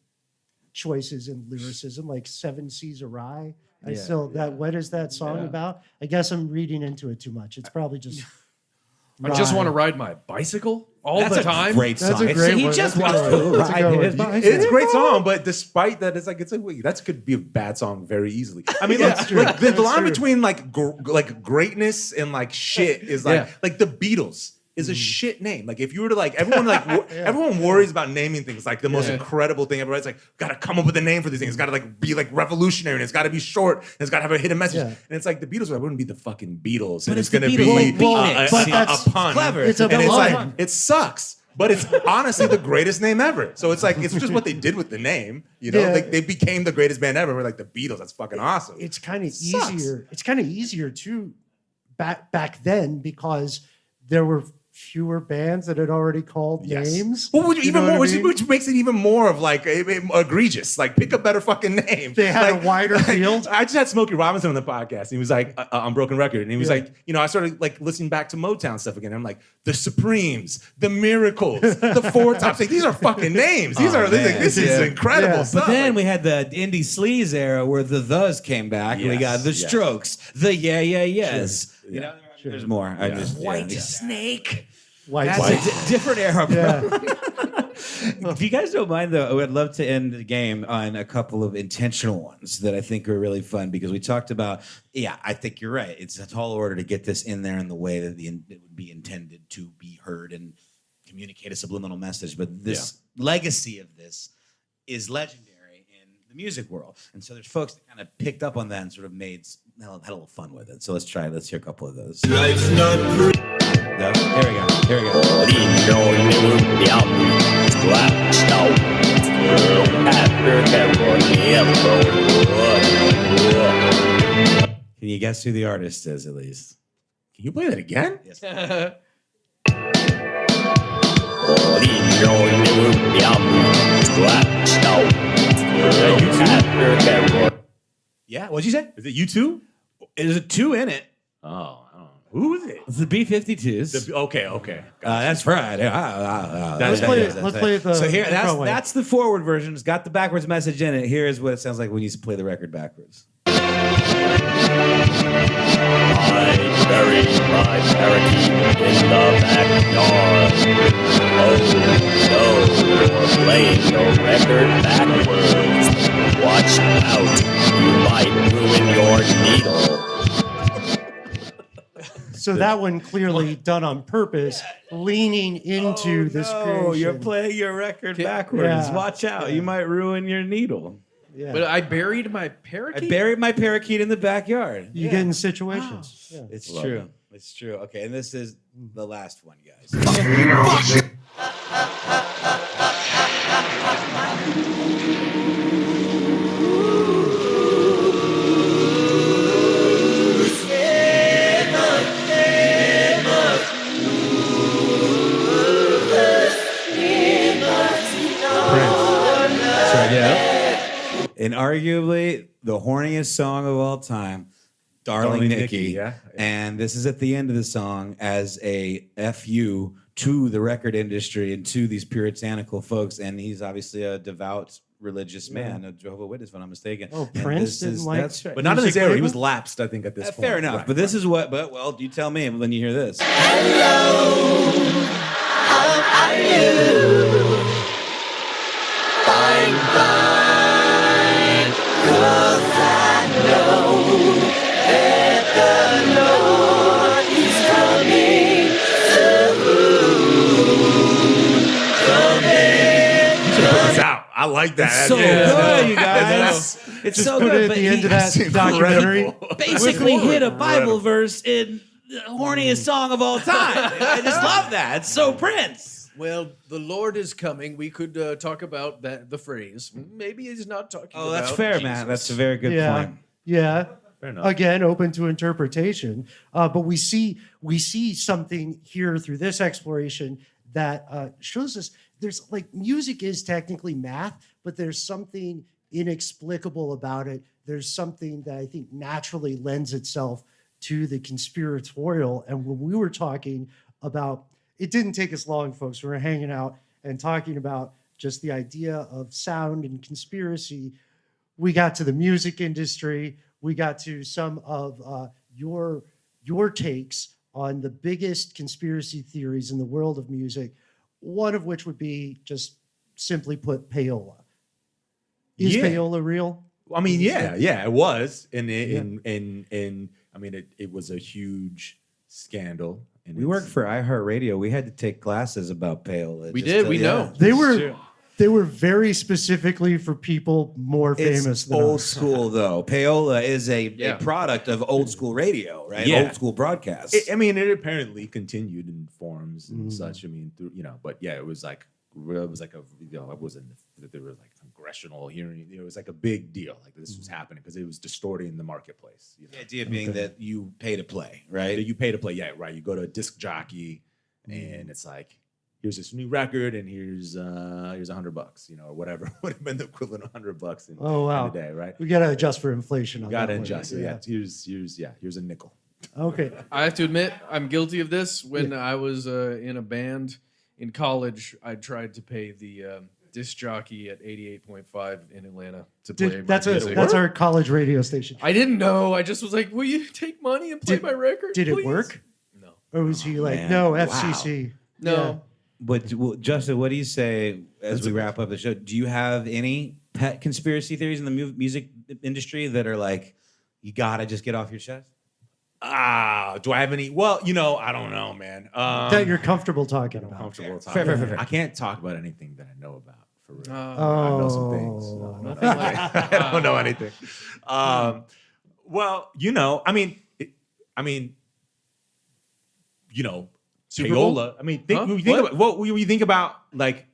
choices in lyricism, like Seven Seas a Rye. What is that song about? I guess I'm reading into it too much. It's probably just. I just want to ride my bicycle all That's the a time. great song. That's a great He one. just That's a wants good to one. That's a ride good one. his bicycle. It's a great song, but despite that, it's like that could be a bad song very easily. I mean, like the line between like greatness and like shit is like the Beatles is a shit name. Like if you were to like everyone worries about naming things like the most incredible thing ever. It's like gotta come up with a name for these things. It's gotta like be like revolutionary and it's gotta be short and it's gotta have a hidden message. And it's like the Beatles wouldn't be the fucking Beatles. And it's gonna be a pun. Clever. It's a and it's pun. like it sucks. But it's honestly the greatest name ever. So it's like it's just what they did with the name. You know, they became the greatest band ever. We're like the Beatles. That's fucking awesome. It's kind of easier. It's kind of easier too back then because there were fewer bands that had already called names. Well, which makes it even more of like egregious. Like, pick a better fucking name. They had a wider field. I just had Smokey Robinson on the podcast, and he was like, on Broken Record, and he was like, I started like listening back to Motown stuff again. And I'm like, the Supremes, the Miracles, the Four Tops. Like, these are fucking names. This is incredible stuff. But then we had the indie sleaze era where the Thes came back. We got the Strokes, the Yeah Yeah Yeahs. Sure. You know, there's more. White Snake. That's a different era, bro. If you guys don't mind, though, I would love to end the game on a couple of intentional ones that I think are really fun because we talked about, I think you're right. It's a tall order to get this in there in the way that it would be intended to be heard and communicate a subliminal message. But this legacy of this is legendary in the music world. And so there's folks that kind of picked up on that and sort of had a little fun with it. So let's try it. Let's hear a couple of those. Life's not Here we go. Can you guess who the artist is, at least? Can you play that again? Yes. Yeah, what'd you say? Is it U2? There's a 2 in it. Oh, I don't know. Who is it? It's the B-52s. Okay. That's right. Let's play it. So here, that's the forward version. It's got the backwards message in it. Here's what it sounds like when you play the record backwards. I buried my parakeet in the backyard. Oh no, you're playing the record backwards. Watch out, you might ruin your needle. So that one clearly done on purpose, leaning into this creation. Oh, you're playing your record backwards. Yeah. Watch out, you might ruin your needle. Yeah. But I buried my parakeet? I buried my parakeet in the backyard. You get in situations. Yeah. It's true. It's true. Okay, and this is the last one, guys. And arguably the horniest song of all time, Darling Nikki. Yeah. And this is at the end of the song as a FU to the record industry and to these puritanical folks. And he's obviously a devout religious man, a Jehovah's Witness, if I'm not mistaken. Oh, Prince didn't like. That's right. But not in this era. He was lapsed, I think, at this point. Fair enough. Right, but this is what, well, you tell me when you hear this. Hello, how are you? Fine. 'Cause I know that the Lord is coming soon. Out. I like that. It's so good, you guys. It's so put good. it at the end of that documentary. Basically hit a Bible verse in the horniest song of all time. I just love that. It's so Prince. Well, the Lord is coming. We could talk about the phrase. Maybe he's not talking about that's fair, Jesus. Matt. That's a very good point. Yeah. Fair enough. Again, open to interpretation. But we see something here through this exploration that shows us there's like music is technically math, but there's something inexplicable about it. There's something that I think naturally lends itself to the conspiratorial. And when we were talking about, it didn't take us long, folks. We were hanging out and talking about just the idea of sound and conspiracy. We got to the music industry. We got to some of your takes on the biggest conspiracy theories in the world of music, one of which would be, just simply put, payola. Is payola real? I mean, yeah, it was, and I mean, it was a huge scandal. And We worked for iHeartRadio. We had to take classes about payola. We did. We know. They were very specifically for people more famous than old us. school, though. Payola is a product of old school radio, right? Yeah. Old school broadcasts. It apparently continued in forums and such. I mean, but yeah, it was like there was like congressional hearing. It was like a big deal. Like this was happening because it was distorting the marketplace. The idea being that you pay to play, right? That you pay to play, yeah, right. You go to a disc jockey, and it's like, here's this new record, and here's $100, or whatever would have been the equivalent of $100 in the day, right? We gotta adjust for inflation. You gotta adjust. Yeah. Here's a nickel. Okay. I have to admit, I'm guilty of this. When I was in a band in college, I tried to pay the disc jockey at 88.5 in Atlanta to play my music. That's our college radio station. I didn't know. I just was like, will you take money and play my record, Did please? it work? No. Or was he like, man. no, Wow. FCC? No. Yeah. But Justin, what do you say as we wrap up the show? Do you have any pet conspiracy theories in the music industry that are like, you gotta just get off your chest? Do I have any? Well, I don't know, man. That you're comfortable talking about. Fair. I can't talk about anything that I know about, for real. Oh. I know some things. I don't know anything. Well, payola. I mean, when you think about like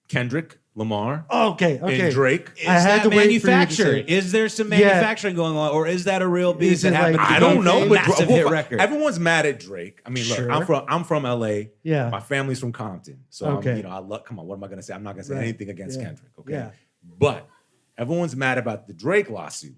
Kendrick Lamar, and Drake. I had to wait for you to say. Is there some manufacturing going on, or is that a real beef that happened? I don't know, but massive hit record. Everyone's mad at Drake. I mean, look, I'm from LA. Yeah. My family's from Compton. So come on, what am I gonna say? I'm not gonna say anything against Kendrick, okay? Yeah. But everyone's mad about the Drake lawsuit.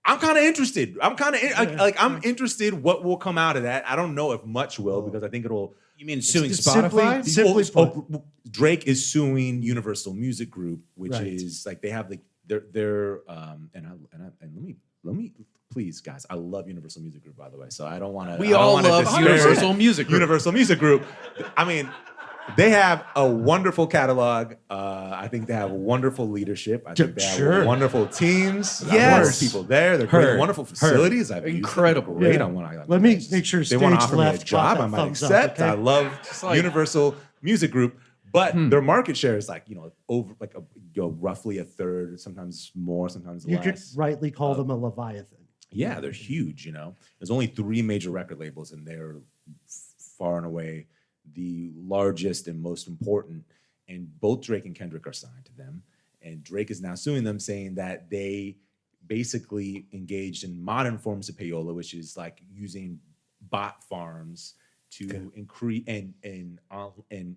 I'm kind of interested. I'm interested what will come out of that. I don't know if much will, because I think it'll. You mean suing Spotify? Drake is suing Universal Music Group, which is like they have like their and let me please, guys, I love Universal Music Group, by the way. So I don't want to. We all love Universal Music Group. Universal Music Group. I mean, they have a wonderful catalog. I think they have wonderful leadership. I think they have wonderful teams. Yes. People there. They're great, wonderful facilities. I've Incredible. Great. Yeah. Let me make sure they want to stage offer me a left job. got I that might thumbs up, accept. okay? I love Universal Music Group, but their market share is like over like roughly a third, sometimes more, sometimes You less. could rightly call them a Leviathan. Yeah, they're huge. There's only 3 major record labels, and they're far and away the largest and most important. And both Drake and Kendrick are signed to them. And Drake is now suing them, saying that they basically engaged in modern forms of payola, which is like using bot farms to increase and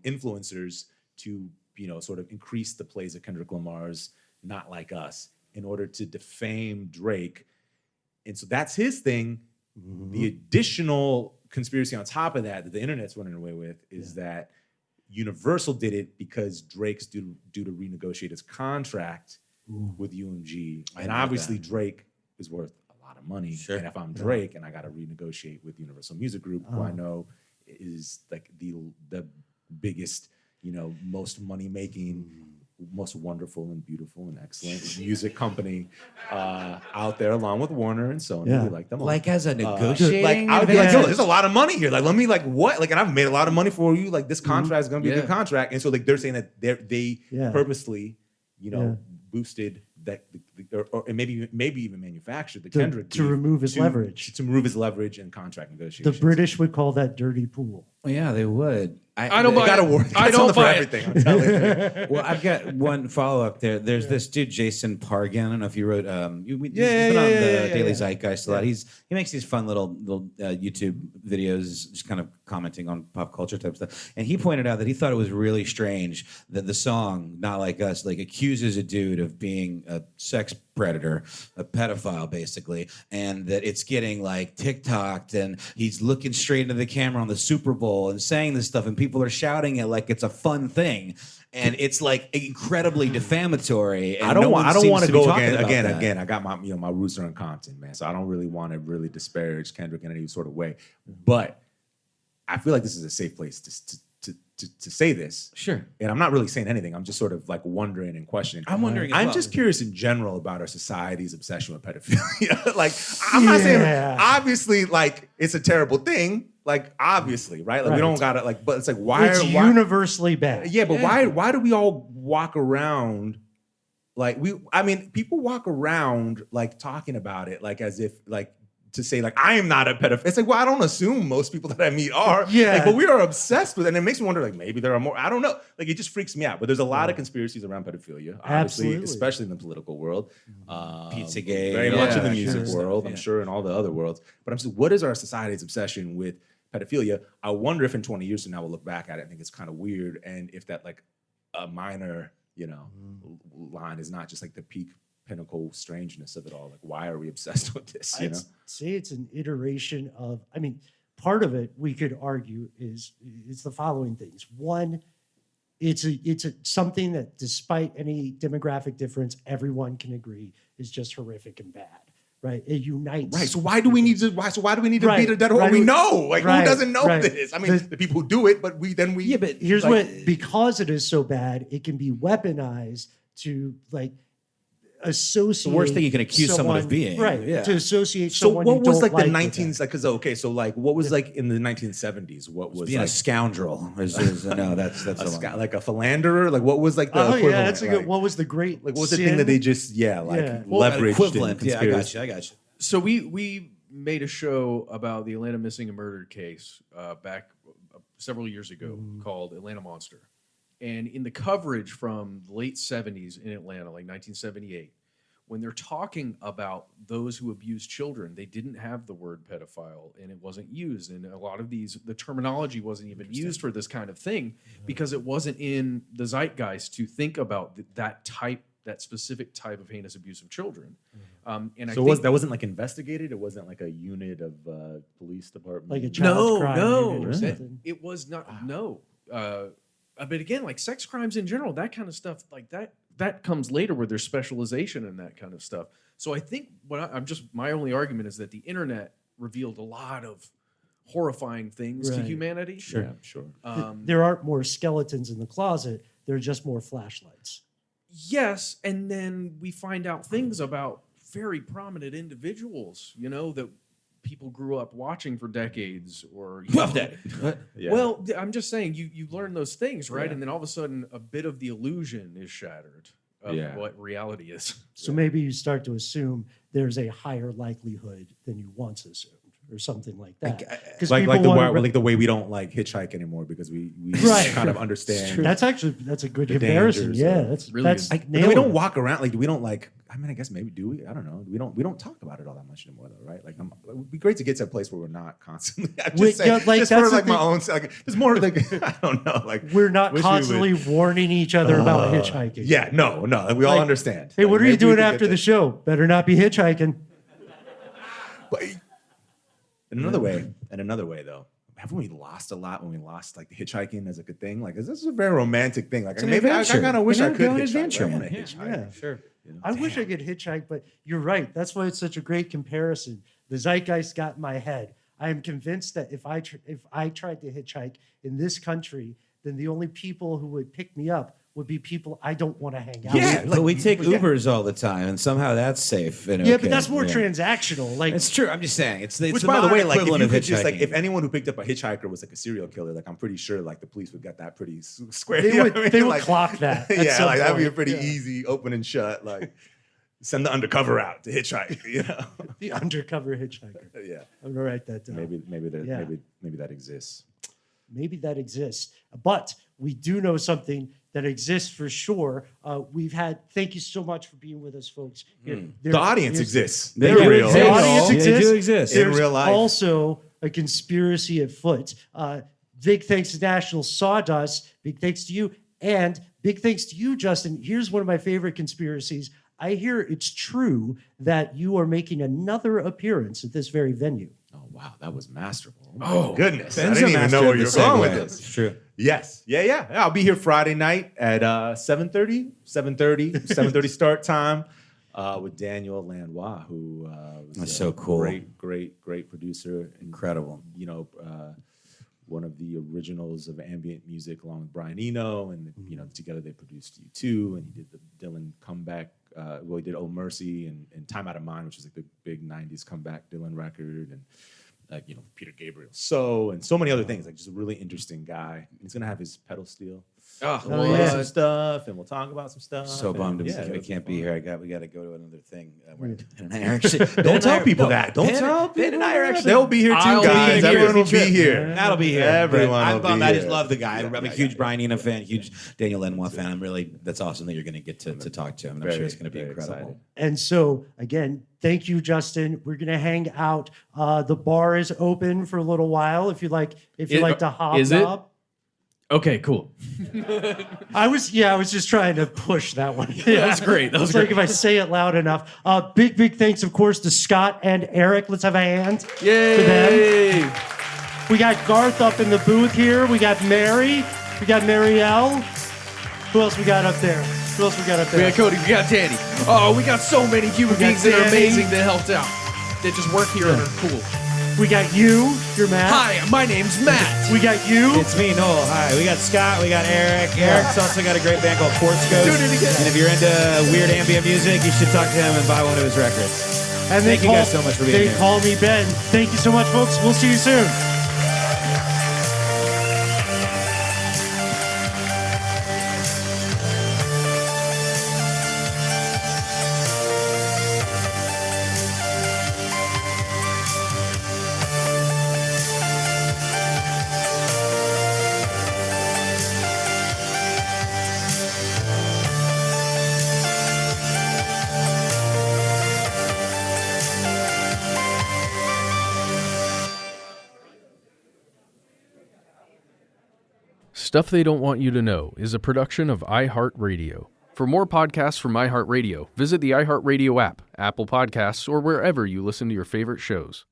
influencers to sort of increase the plays of Kendrick Lamar's "Not Like Us" in order to defame Drake. And so that's his thing. The additional conspiracy on top of that the internet's running away with is that Universal did it because Drake's due to renegotiate his contract with UMG. And obviously Drake is worth a lot of money. Sure. And if I'm Drake and I got to renegotiate with Universal Music Group, who I know is like the biggest, most money-making, most wonderful and beautiful and excellent music company out there, along with Warner and Sony. Yeah. We like them all. Like as a negotiating I would be like, yo, advantage? there's a lot of money here. Like, let me like what? Like, and I've made a lot of money for you. Like, this contract is gonna be a good contract. And so like they're saying that they purposely, boosted that, or maybe even manufactured the Kendrick to remove his leverage. To remove his leverage in contract negotiations. The British would call that dirty pool. Well, yeah, they would. I don't buy gotta it. work. I It's don't on the for buy it. everything. I'm telling you. Well, I've got one follow up there. There's this dude Jason Pargan. I don't know if you wrote. He's been on the Daily Zeitgeist a lot. He makes these fun little YouTube videos, just kind of commenting on pop culture type stuff. And he pointed out that he thought it was really strange that the song "Not Like Us" like accuses a dude of being a sex predator, a pedophile, basically, and that it's getting like TikToked, and he's looking straight into the camera on the Super Bowl and saying this stuff, and people are shouting it like it's a fun thing, and it's like incredibly defamatory. And I don't want to go again. that. I got my roots are in Compton, man, so I don't really want to really disparage Kendrick in any sort of way, but I feel like this is a safe place to say this. Sure. And I'm not really saying anything. I'm just sort of like wondering and questioning. I'm wondering. I'm just curious in general about our society's obsession with pedophilia. Like, I'm not saying obviously like it's a terrible thing. Like, obviously, right? Like we don't gotta like, but it's like it's universally bad. Yeah, but why do we all walk around like people walk around like talking about it like as if like to say like I am not a pedophile. It's like, well, I don't assume most people that I meet are. Yeah. Like, but we are obsessed with it, and it makes me wonder like maybe there are more. I don't know. Like it just freaks me out. But there's a lot of conspiracies around pedophilia, obviously, Absolutely. especially in the political world, Pizzagate, very much in the sure. music world, I'm sure, and all the other worlds. But I'm saying, what is our society's obsession with pedophilia? I wonder if in 20 years from now we'll look back at it and think it's kind of weird, and if that like a minor, line is not just like the peak pinnacle strangeness of it all. Like, why are we obsessed with this? I'd say it's an iteration of. I mean, part of it we could argue is it's the following things. One, it's something that, despite any demographic difference, everyone can agree is just horrific and bad. Right? It unites. Right. So why do we need to? Why do we need to beat a dead horse? We know. Like, who doesn't know this? I mean, the people who do it, but we. Yeah, but here's because it is so bad, it can be weaponized to like associate. The worst thing you can accuse someone of being, right? Yeah. To associate. So someone what you was don't like the with 19s? Like, so like what was like in the 1970s? What was being like, a scoundrel? No, that's like a philanderer. Like, what was like the equivalent? Yeah, that's a good. What was the great? Like, what was the thing that they just leveraged? Equivalent. In I got you. So we made a show about the Atlanta missing and murdered case back several years ago called Atlanta Monster. And in the coverage from the late 70s in Atlanta, like 1978, when they're talking about those who abuse children, they didn't have the word pedophile, and it wasn't used. And a lot of the terminology wasn't even used for this kind of thing because it wasn't in the zeitgeist to think about that specific type of heinous abuse of children. And so that wasn't like investigated? It wasn't like a unit of police department? Like a child crime unit or Really? something? It was not, no. But again, like sex crimes in general, that kind of stuff, like that comes later where there's specialization in that kind of stuff. So I think my only argument is that the internet revealed a lot of horrifying things to humanity. Sure, yeah, sure. There aren't more skeletons in the closet. There are just more flashlights. Yes, and then we find out things about very prominent individuals, that people grew up watching for decades or Well, I'm just saying you learn those things, right? And then all of a sudden a bit of the illusion is shattered of what reality is. So maybe you start to assume there's a higher likelihood than you once assumed or something like that. Like the way we don't like hitchhike anymore because we kind of understand. That's a good comparison. Yeah, that's really we don't walk around like we don't like. I mean, I guess maybe do we? I don't know. We don't talk about it all that much anymore, though, right? Like, it would be great to get to a place where we're not constantly. I'm just saying, just for like my own. Like, there's more like I don't know. Like we're not constantly warning each other about hitchhiking. Yeah, no. Like, we all understand. Hey, what are you doing after the show? Better not be hitchhiking. But in another way, though. Haven't we lost a lot when we lost like the hitchhiking as like a thing? Like, this is a very romantic thing. Like, maybe I kind of wish I could hitchhike. I want to hitchhike. Yeah, sure. I wish I could hitchhike, but you're right. That's why it's such a great comparison. The zeitgeist got in my head. I am convinced that if I tried to hitchhike in this country, then the only people who would pick me up would be people I don't want to hang out with. Yeah, but we take Ubers all the time, and somehow that's safe. And but that's more transactional. Like, it's true. I'm just saying, it's which, the by the way, like equivalent of hitchhiking. Just, like, if anyone who picked up a hitchhiker was like a serial killer, like I'm pretty sure like the police would get that pretty square. They would clock that. Yeah, like that'd be a pretty easy open and shut. Like send the undercover out to hitchhike. The undercover hitchhiker. Yeah, I'm gonna write that down. Maybe that exists. maybe that exists. But we do know something that exists for sure. Thank you so much for being with us, folks. The audience exists. The audience exists. They do exist. There's in real life. also a conspiracy afoot. Big thanks to National Sawdust. Big thanks to you. And big thanks to you, Justin. Here's one of my favorite conspiracies. I hear it's true that you are making another appearance at this very venue. Oh, wow. That was masterful. Oh, goodness. Ben's I didn't a even know master where of you the were going with segue. this. It's true. Yes. Yeah. I'll be here Friday night at 7:30 start time with Daniel Lanois, who was That's so cool. Great producer. Incredible. One of the originals of ambient music along with Brian Eno, and together they produced U2, and he did the Dylan comeback. He did "Oh Mercy" and "Time Out of Mind," which is like the big '90s comeback Dylan record, and Peter Gabriel, and so many other things. Like, just a really interesting guy. He's gonna have his pedal steel. Some stuff, and we'll talk about some stuff. So bummed we can't be here. We got to go to another thing. Ben and I are actually, Don't tell people that. Don't tell people. Ben and I are actually. They'll be here too, guys. Everyone will be here. That'll be here. Everyone I'm will be bummed. I just here. love the guy. I'm a huge Brian Eno fan, huge Daniel Lanois fan. That's awesome that you're going to get to talk to him. I'm sure it's going to be incredible. Excited. And so, again, thank you, Justin. We're going to hang out. The bar is open for a little while if you like to hop is it? up. Okay, cool. I was just trying to push that one. That was great. That was like great. if I say it loud enough. Big thanks, of course, to Scott and Eric. Let's have a hand for Yay! them. We got Garth up in the booth here. We got Mary. We got Marielle. Who else we got up there? We got Cody. We got Danny. Oh, we got so many human beings that are Danny. amazing that helped out. They just work here and are cool. We got you. You're Matt. Hi, my name's Matt. We got you. It's me, Noel. Hi. We got Scott. We got Eric. Eric's also got a great band called Quartz Ghost. Do it again. And if you're into weird ambient music, you should talk to him and buy one of his records. And Thank you guys so much for being They here. call me Ben. Thank you so much, folks. We'll see you soon. Stuff They Don't Want You to Know is a production of iHeartRadio. For more podcasts from iHeartRadio, visit the iHeartRadio app, Apple Podcasts, or wherever you listen to your favorite shows.